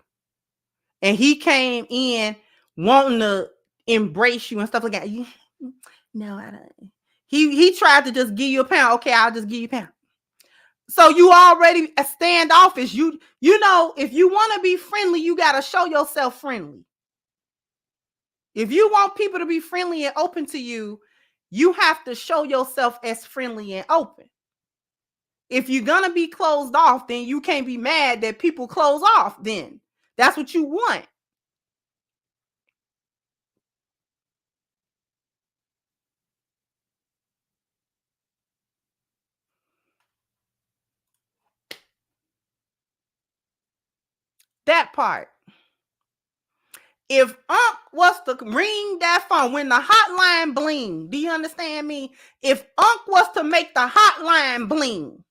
[SPEAKER 1] And he came in wanting to embrace you and stuff like that. No, I don't. He tried to just give you a pound. Okay, I'll just give you a pound. So you already a standoffish. You know, if you want to be friendly, you got to show yourself friendly. If you want people to be friendly and open to you, you have to show yourself as friendly and open. If you're going to be closed off, then you can't be mad that people close off then. That's what you want. That part. If Unc was to ring that phone when the hotline bling, do you understand me? If Unc was to make the hotline bling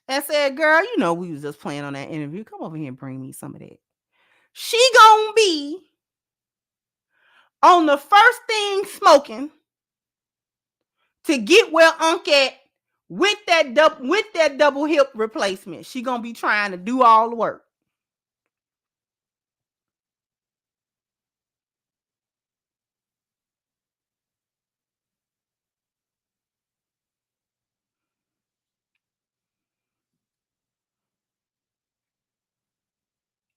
[SPEAKER 1] and said, girl, we was just playing on that interview. Come over here and bring me some of that. She gonna be on the first thing smoking to get where Unc at with that double hip replacement. She gonna be trying to do all the work.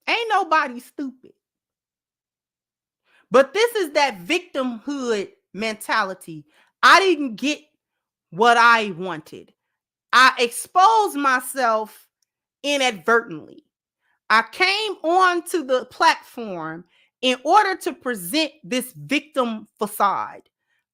[SPEAKER 1] Ain't nobody stupid. But this is that victimhood mentality. I didn't get what I wanted. I exposed myself inadvertently. I came onto the platform in order to present this victim facade.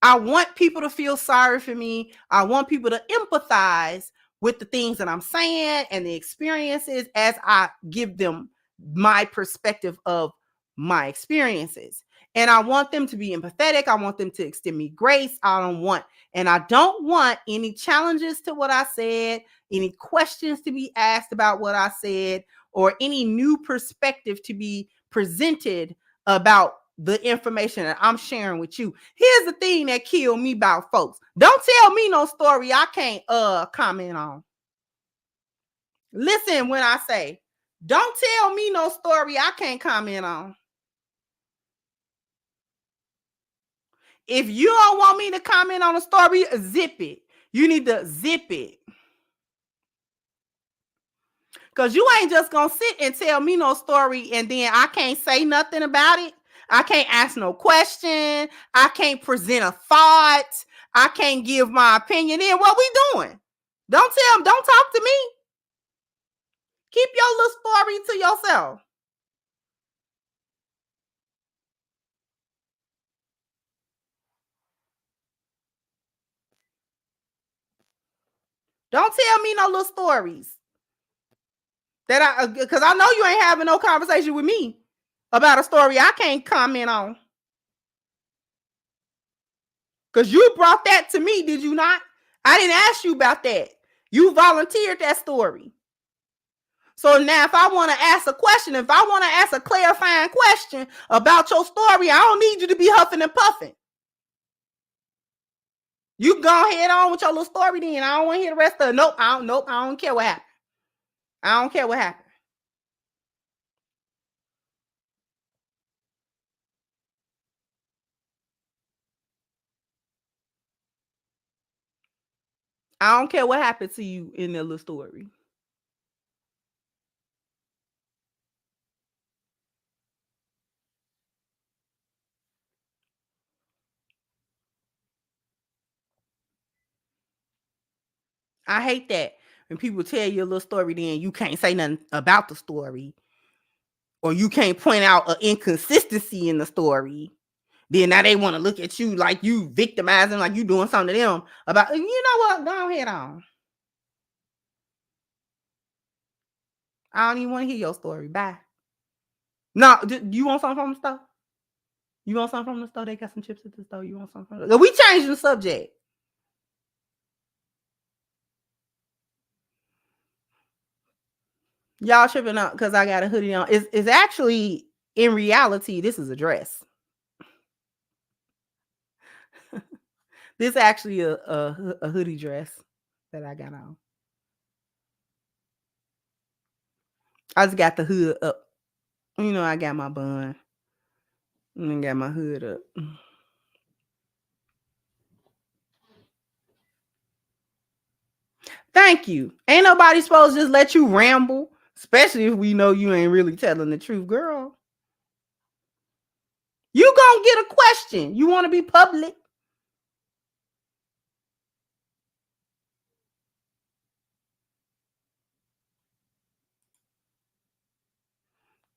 [SPEAKER 1] I want people to feel sorry for me. I want people to empathize with the things that I'm saying and the experiences as I give them my perspective of my experiences. And I want them to be empathetic. I want them to extend me grace. I don't want any challenges to what I said, any questions to be asked about what I said, or any new perspective to be presented about the information that I'm sharing with you. Here's the thing that killed me about folks. Don't tell me no story I can't comment on. Listen when I say, don't tell me no story I can't comment on. If you don't want me to comment on a story, zip it. You need to zip it. Because you ain't just going to sit and tell me no story and then I can't say nothing about it. I can't ask no question. I can't present a thought. I can't give my opinion. Then what we doing? Don't talk to me. Keep your little story to yourself. Don't tell me no little stories. Because I know you ain't having no conversation with me about a story I can't comment on. Because you brought that to me, did you not? I didn't ask you about that. You volunteered that story. So now if I want to ask a question, if I want to ask a clarifying question about your story, I don't need you to be huffing and puffing. You go ahead on with your little story then. I don't want to hear the rest of it. Nope, I don't care what happened. I don't care what happened. I don't care what happened to you in the little story. I hate that when people tell you a little story, then you can't say nothing about the story, or you can't point out an inconsistency in the story. Then now they want to look at you like you victimizing, like you doing something to them about, you know what? Go ahead on. I don't even want to hear your story. Bye. No, you want something from the store? You want something from the store? They got some chips at the store. You want something from the store? We changed the subject. Y'all tripping out because I got a hoodie on. It's actually, in reality, this is a dress. This is actually a hoodie dress that I got on. I just got the hood up. You know, I got my bun. And then got my hood up. Thank you. Ain't nobody supposed to just let you ramble, especially if we know you ain't really telling the truth, girl. You gonna get a question. You want to be public?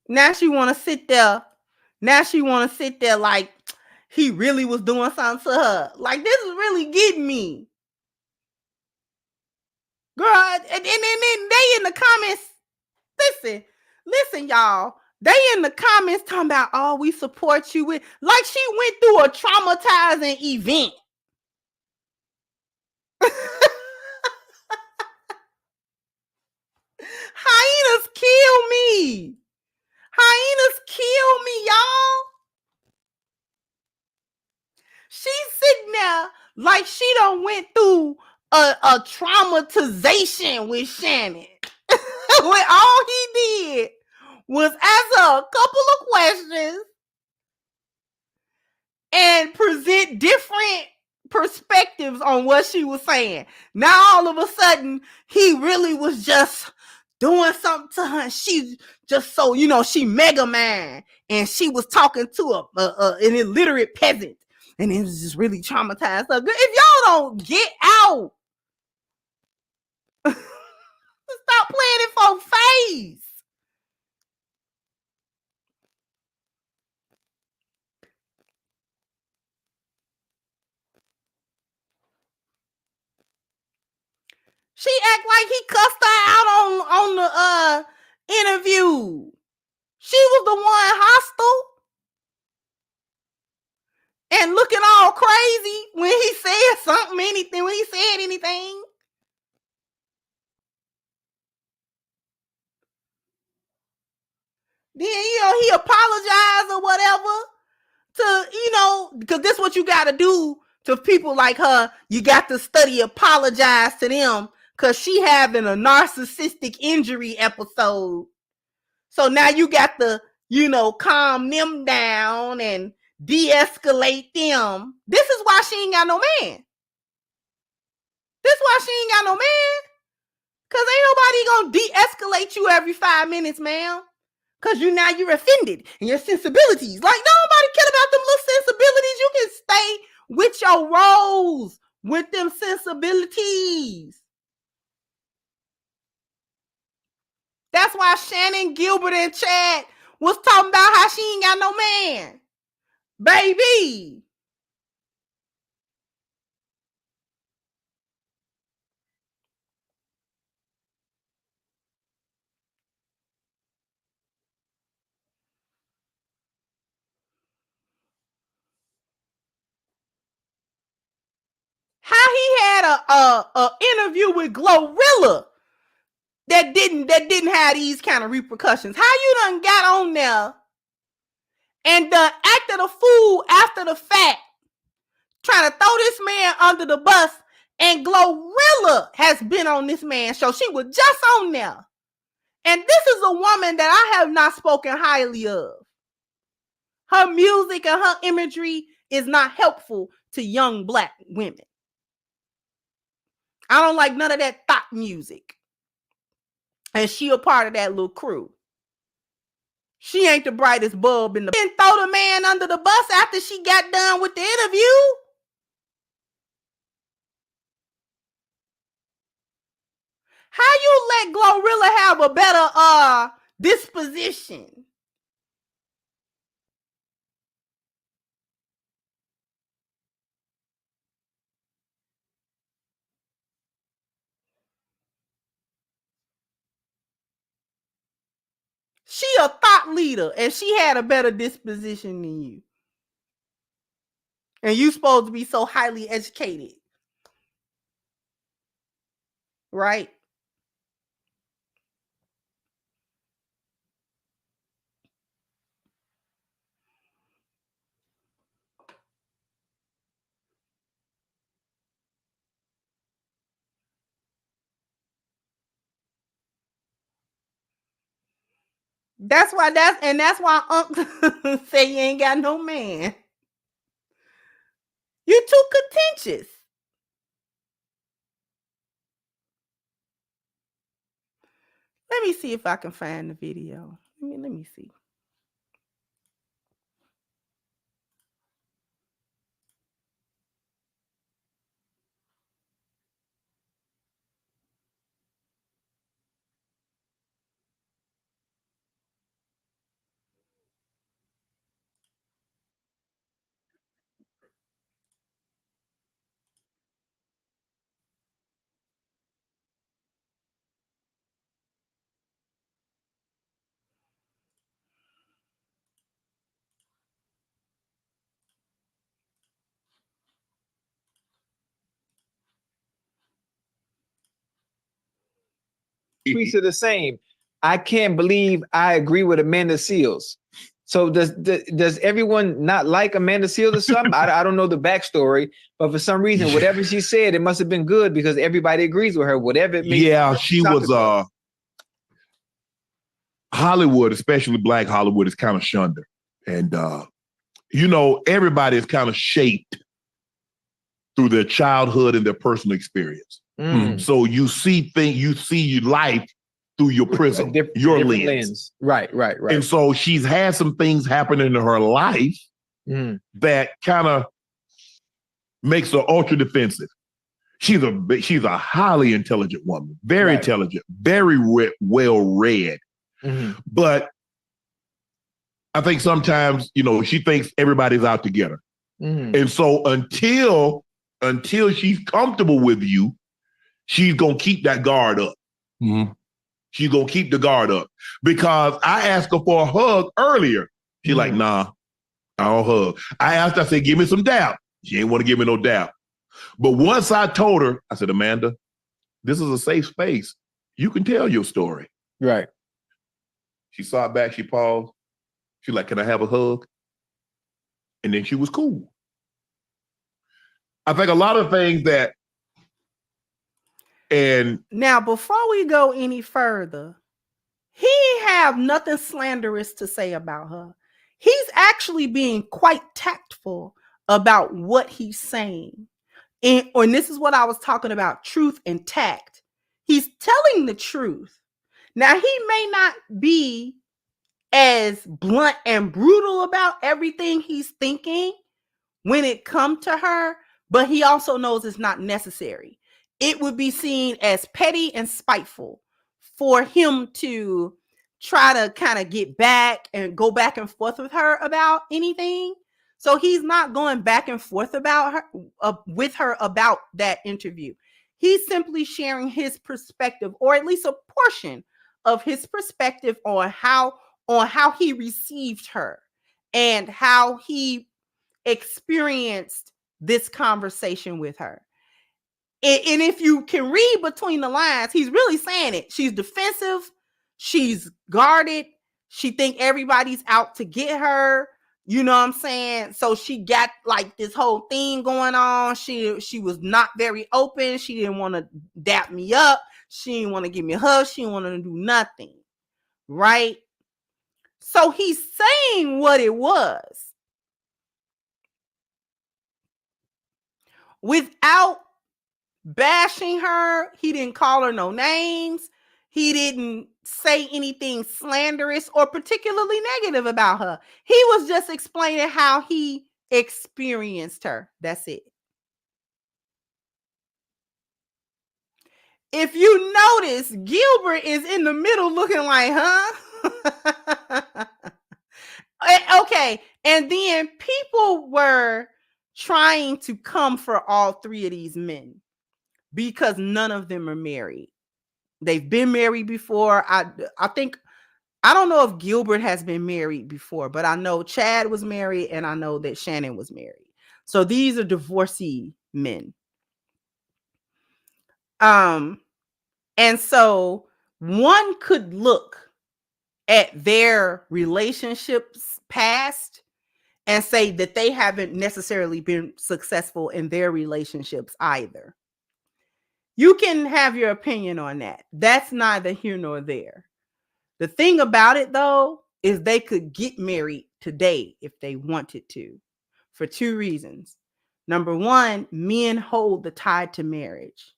[SPEAKER 1] Now she want to sit there. Now she want to sit there like he really was doing something to her. Like, this is really getting me. Girl, and then they in the comments. Listen, y'all. They in the comments talking about, oh, we support you with, like she went through a traumatizing event. Hyenas kill me. Hyenas kill me, y'all. She's sitting there like she done went through a traumatization with Shannon. When all he did was answer a couple of questions and present different perspectives on what she was saying. Now all of a sudden, he really was just doing something to her. She just so, you know, she mega man, and she was talking to an illiterate peasant, and it was just really traumatized. So if y'all don't get out, stop playing in folks' face. She act like he cussed her out on the interview. She was the one hostile and looking all crazy when he said something, anything, when he said anything. Then, you know, he apologized or whatever. to, because this is what you got to do to people like her. You got to study, apologize to them because she having a narcissistic injury episode. So now you got to, calm them down and de-escalate them. This is why she ain't got no man. This is why she ain't got no man. Because ain't nobody going to de-escalate you every 5 minutes, ma'am. Because you're offended and your sensibilities. Like, nobody care about them little sensibilities. You can stay with your roles, with them sensibilities. That's why Shannon, Gilbert, and Chad was talking about how she ain't got no man. Baby. How he had a interview with Glorilla that didn't have these kind of repercussions. How you done got on there and acted a fool after the fact, trying to throw this man under the bus, and Glorilla has been on this man's show. She was just on there. And this is a woman that I have not spoken highly of. Her music and her imagery is not helpful to young Black women. I don't like none of that thought music. And she a part of that little crew. She ain't the brightest bulb in the... Didn't throw the man under the bus after she got done with the interview. How you let Glorilla have a better disposition? She a thought leader, and she had a better disposition than you. And you supposed to be so highly educated. Right? That's why Unc say you ain't got no man. You too contentious. Let me see if I can find the video. Let me see.
[SPEAKER 7] Tweets are the same. I can't believe I agree with Amanda Seales. So does everyone not like Amanda Seales or something? I don't know the backstory, but for some reason, whatever she said, it must have been good because everybody agrees with her. Whatever it makes.
[SPEAKER 4] Yeah, she was. Hollywood, especially Black Hollywood, is kind of shunned her, and everybody is kind of shaped through their childhood and their personal experience. So you see life through your prism, your lens.
[SPEAKER 7] Right.
[SPEAKER 4] And so she's had some things happen in her life that kind of makes her ultra defensive. She's a highly intelligent woman, very intelligent, very well read. But I think sometimes, she thinks everybody's out to get her. And so until she's comfortable with you, she's going to keep that guard up. She's going to keep the guard up. Because I asked her for a hug earlier. She's like, nah, I don't hug. I asked her, I said, give me some dap. She ain't want to give me no dap. But once I told her, I said, Amanda, this is a safe space. You can tell your story.
[SPEAKER 7] Right.
[SPEAKER 4] She saw it back. She paused. She's like, can I have a hug? and then she was cool. I think a lot of things that, and
[SPEAKER 1] now before we go any further, he ain't have nothing slanderous to say about her. He's actually being quite tactful about what he's saying. And this is what I was talking about, truth and tact. He's telling the truth. Now, he may not be as blunt and brutal about everything he's thinking when it comes to her, but he also knows it's not necessary. It would be seen as petty and spiteful for him to try to kind of get back and go back and forth with her about anything. So he's not going back and forth about her with her about that interview. He's simply sharing his perspective, or at least a portion of his perspective on how he received her and how he experienced this conversation with her. And if you can read between the lines, he's really saying it. She's defensive. She's guarded. She think everybody's out to get her. You know what I'm saying? So she got like this whole thing going on. She was not very open. She didn't want to dap me up. She didn't want to give me a hug. She didn't want to do nothing. Right? So he's saying what it was without bashing her. He didn't call her no names. He didn't say anything slanderous or particularly negative about her. He was just explaining how he experienced her. That's it. If you notice, Gilbert is in the middle looking like, huh? Okay. And then people were trying to come for all three of these men because none of them are married. They've been married before. I think, I don't know if Gilbert has been married before, but I know Chad was married and I know that Shannon was married. So these are divorcee men. And so one could look at their relationships past and say that they haven't necessarily been successful in their relationships either. You can have your opinion on that. That's neither here nor there. The thing about it, though, is they could get married today if they wanted to, for two reasons. Number one, men hold the tie to marriage.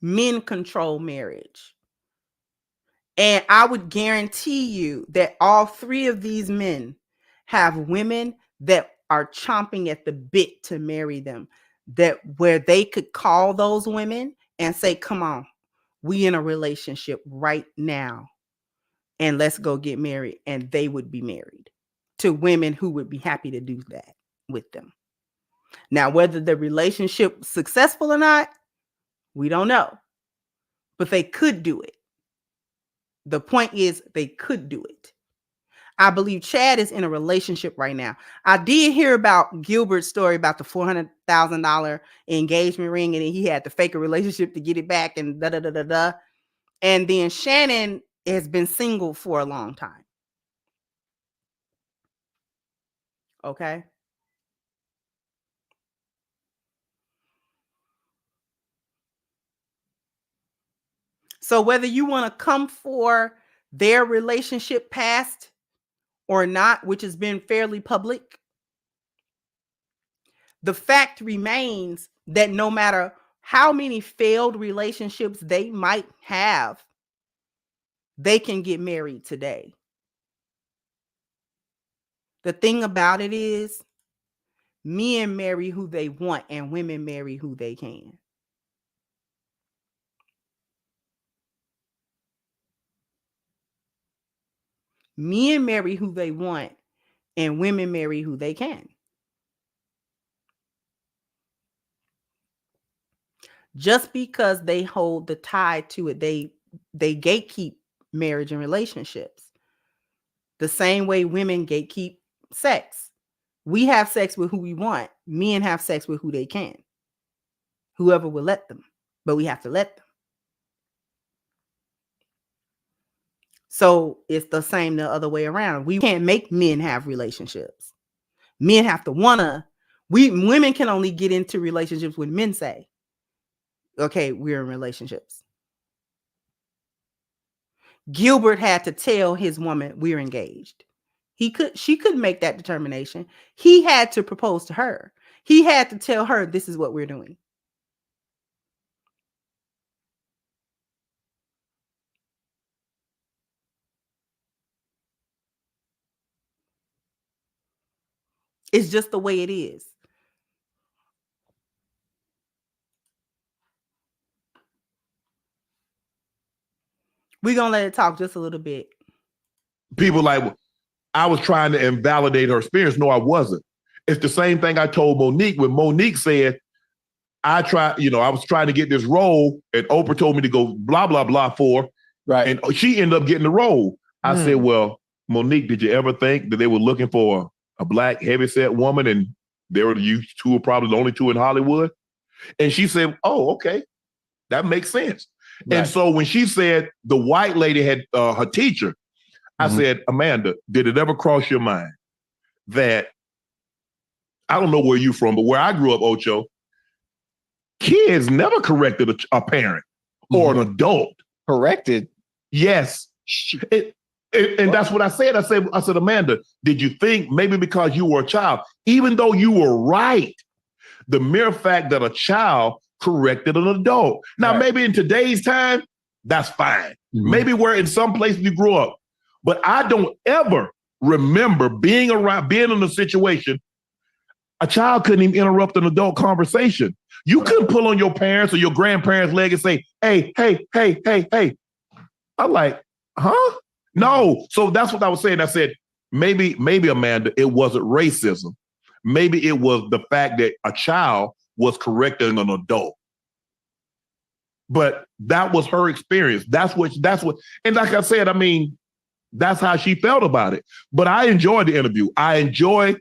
[SPEAKER 1] Men control marriage. And I would guarantee you that all three of these men have women that are chomping at the bit to marry them, that where they could call those women and say, come on, we in a relationship right now and let's go get married. And they would be married to women who would be happy to do that with them. Now, whether the relationship is successful or not, we don't know, but they could do it. The point is they could do it. I believe Chad is in a relationship right now. I did hear about Gilbert's story about the $400,000 engagement ring, and then he had to fake a relationship to get it back and da-da-da-da-da. And then Shannon has been single for a long time. Okay. So whether you want to come for their relationship past or not, which has been fairly public, the fact remains that no matter how many failed relationships they might have, they can get married today. The thing about it is, men marry who they want and women marry who they can. Men marry who they want and women marry who they can. Just because they hold the tie to it, they gatekeep marriage and relationships. The same way women gatekeep sex. We have sex with who we want. Men have sex with who they can. Whoever will let them. But we have to let them. So it's the same the other way around. We can't make men have relationships. Men have to wanna. Women can only get into relationships when men say, okay, we're in relationships. Gilbert had to tell his woman we're engaged. She couldn't make that determination. He had to propose to her. He had to tell her this is what we're doing. It's just the way it is. We're gonna let it talk just a little bit.
[SPEAKER 4] People like, I was trying to invalidate her experience. No, I wasn't. It's the same thing I told Monique when Monique said, I was trying to get this role, and Oprah told me to go blah, blah, blah for,
[SPEAKER 7] Right.
[SPEAKER 4] and she ended up getting the role. I said, well, Monique, did you ever think that they were looking for a black heavyset woman and you two were probably the only two in Hollywood? And she said, oh, okay, that makes sense. Right. And so when she said the white lady had her teacher, I said, Amanda, did it ever cross your mind that, I don't know where you're from, but where I grew up, Ocho, kids never corrected a parent or an adult.
[SPEAKER 7] Corrected?
[SPEAKER 4] Yes. And that's what I said. I said, Amanda, did you think maybe because you were a child, even though you were right, the mere fact that a child corrected an adult. Now, maybe in today's time, that's fine. Maybe where in some place you grew up. But I don't ever remember being in a situation, a child couldn't even interrupt an adult conversation. You couldn't pull on your parents or your grandparents' leg and say, hey. I'm like, huh? No. So that's what I was saying. I said, maybe, Amanda, it wasn't racism. Maybe it was the fact that a child was correcting an adult. But that was her experience. That's what, and like I said, I mean, that's how she felt about it. But I enjoyed the interview. I enjoy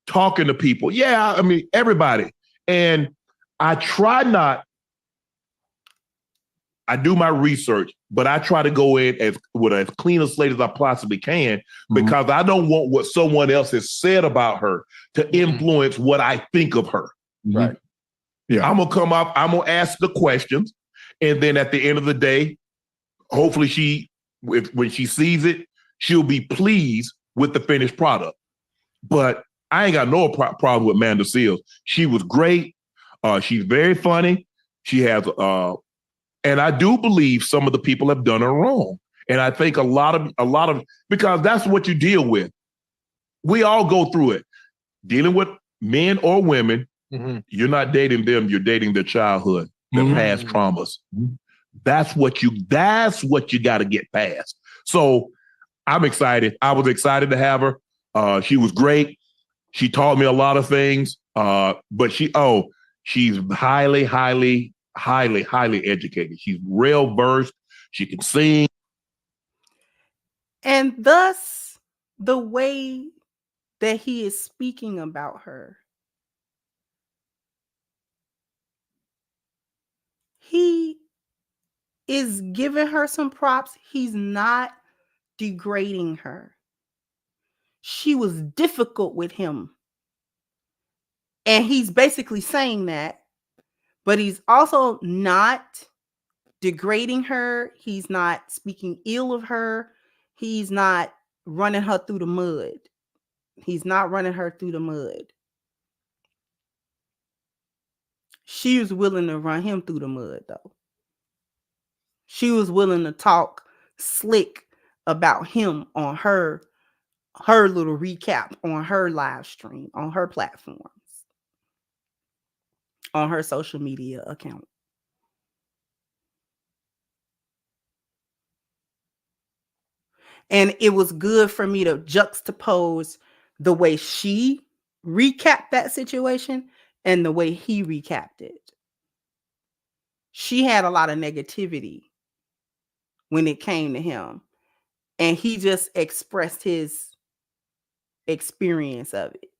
[SPEAKER 4] talking to people. Yeah, I mean, everybody. And I do my research, but I try to go in with as clean a slate as I possibly can, because I don't want what someone else has said about her to influence what I think of her.
[SPEAKER 7] Right.
[SPEAKER 4] Yeah. I'm going to come up, I'm going to ask the questions. And then at the end of the day, hopefully when she sees it, she'll be pleased with the finished product. But I ain't got no problem with Amanda Seales. She was great. She's very funny. She has, and I do believe some of the people have done her wrong. And I think a lot of, because that's what you deal with. We all go through it. Dealing with men or women, you're not dating them, you're dating their childhood, their past traumas. That's what you got to get past. So I'm excited. I was excited to have her. She was great. She taught me a lot of things. But she's highly educated. She's real versed. She can sing.
[SPEAKER 1] And thus, the way that he is speaking about her, he is giving her some props. He's not degrading her. She was difficult with him. And he's basically saying that, but he's also not degrading her. He's not speaking ill of her. He's not running her through the mud. He's not running her through the mud. She was willing to run him through the mud, though. She was willing to talk slick about him on her little recap on her live stream, on her platforms, on her social media account. And it was good for me to juxtapose the way she recapped that situation and the way he recapped it. She had a lot of negativity when it came to him, and he just expressed his experience of it.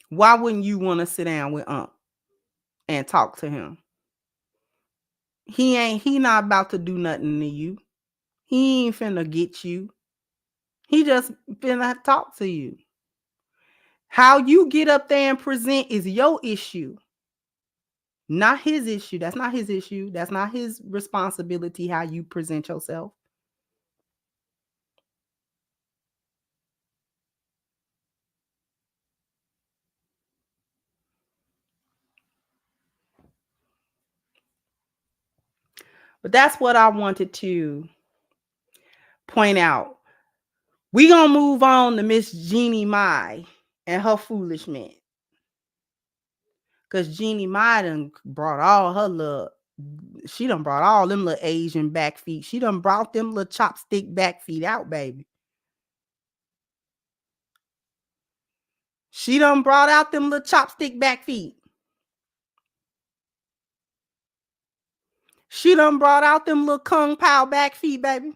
[SPEAKER 1] Why wouldn't you want to sit down with Ump and talk to him? He not about to do nothing to you. He ain't finna get you. He just finna talk to you. How you get up there and present is your issue, not his issue. That's not his issue. That's not his responsibility, how you present yourself. But that's what I wanted to point out. We gonna move on to Miss Jeannie Mai and her foolishness. Cause Jeannie Mai done brought all her little, she done brought all them little Asian back feet. She done brought them little chopstick back feet out, baby. She done brought out them little chopstick back feet. She done brought out them little Kung Pao back feet, baby.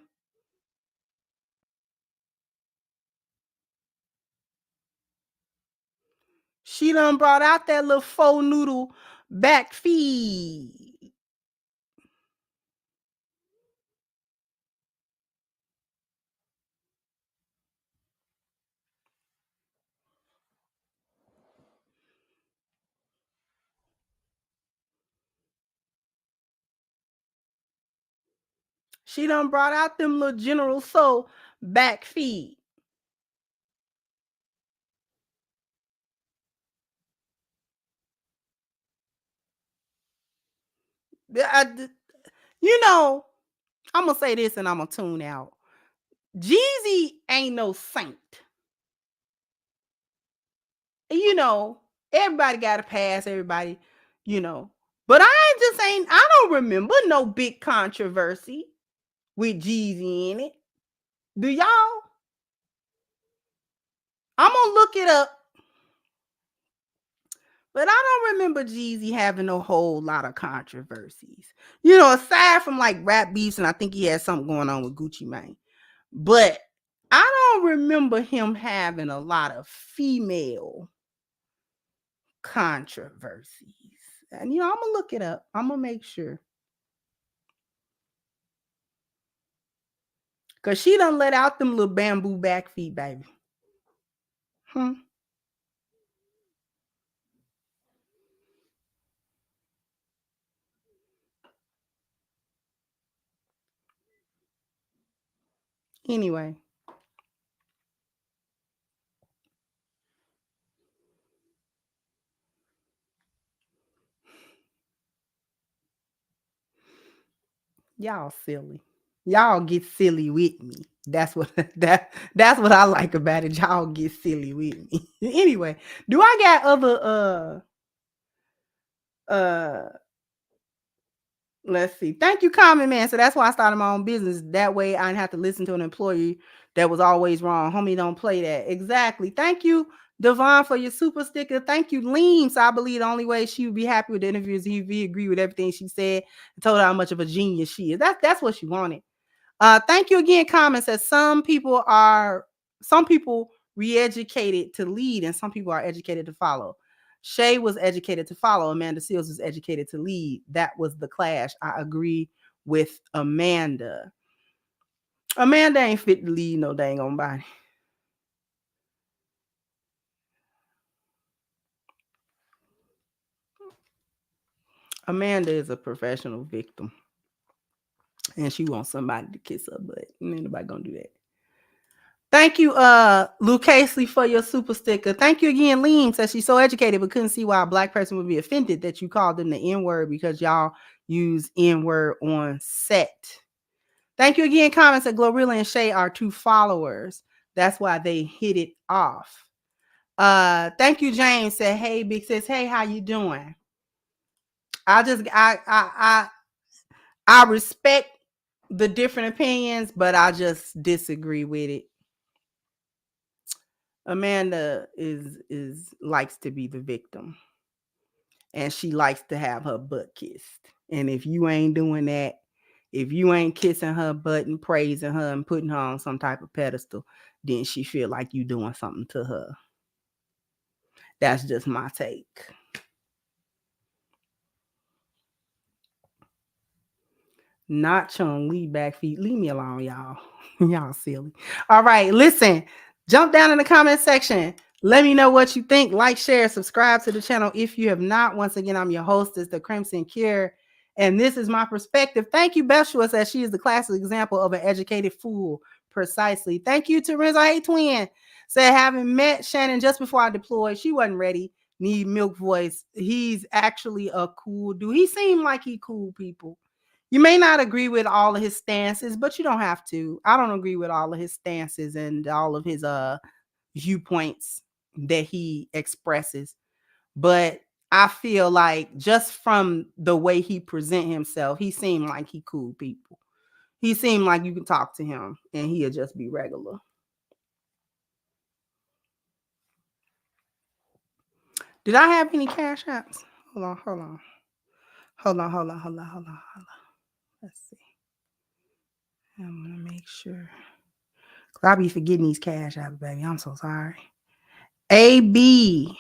[SPEAKER 1] She done brought out that little faux noodle back feet. She done brought out them little General Soul back feet. You know, I'm going to say this and I'm going to tune out. Jeezy ain't no saint. You know, everybody got to pass, everybody, you know. But I don't remember no big controversy with Jeezy in it. Do y'all? I'm going to look it up. But I don't remember Jeezy having a whole lot of controversies. You know, aside from like rap beefs, and I think he had something going on with Gucci Mane. But I don't remember him having a lot of female controversies. And, you know, I'm going to look it up. I'm going to make sure. Because she done let out them little bamboo back feet, baby. Anyway. Y'all silly. Y'all get silly with me. That's what that's what I like about it. Y'all get silly with me. Anyway, do I got other let's see. Thank you, Common Man. So that's why I started my own business. That way I didn't have to listen to an employee that was always wrong. Homie, don't play that. Exactly. Thank you, Devon, for your super sticker. Thank you, Lean. So I believe the only way she would be happy with the interview is if he agree with everything she said and told her how much of a genius she is. That's what she wanted. Thank you again, Common. Says some people re-educated to lead and some people are educated to follow. Shay was educated to follow. Amanda Seals was educated to lead. That was the clash. I agree with Amanda. Amanda ain't fit to lead no dang on body. Amanda is a professional victim. And she wants somebody to kiss her butt. And ain't nobody gonna do that. Thank you, Luke Casey, for your super sticker. Thank you again, Lean. Says she's so educated but couldn't see why a black person would be offended that you called them the N-word because y'all use N-word on set. Thank you again, comments that Glorilla and Shay are 2 followers. That's why they hit it off. Thank you, James. Said, hey, Big Sis. Hey, how you doing? I respect the different opinions, but I just disagree with it. Amanda is likes to be the victim. And she likes to have her butt kissed. And if you ain't doing that, if you ain't kissing her butt and praising her and putting her on some type of pedestal, then she feel like you doing something to her. That's just my take. Not Chung Lee back feet. Leave me alone, y'all. Y'all silly. All right, listen. Jump down in the comment section. Let me know what you think. Like, share, subscribe to the channel if you have not. Once again, I'm your hostess, the Crimson Cure, and this is my perspective. Thank you, Beshua, says she is the classic example of an educated fool. Precisely. Thank you to Renzo Hey Twin. Said, having met Shannon just before I deployed, she wasn't ready. Need milk voice. He's actually a cool dude. He seemed like he cool, people. You may not agree with all of his stances, but you don't have to. I don't agree with all of his stances and all of his viewpoints that he expresses. But I feel like just from the way he present himself, he seemed like he cool people. He seemed like you can talk to him and he'll just be regular. Did I have any cash apps? Hold on. Let's see. I'm gonna make sure. I'll be forgetting these cash apps, baby. I'm so sorry. ABRLJSHTT.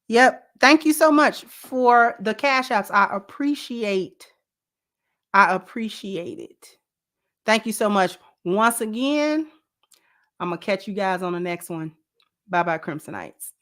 [SPEAKER 1] Yep. Thank you so much for the cash apps. I appreciate it. Thank you so much. Once again, I'm going to catch you guys on the next one. Bye-bye, Crimsonites.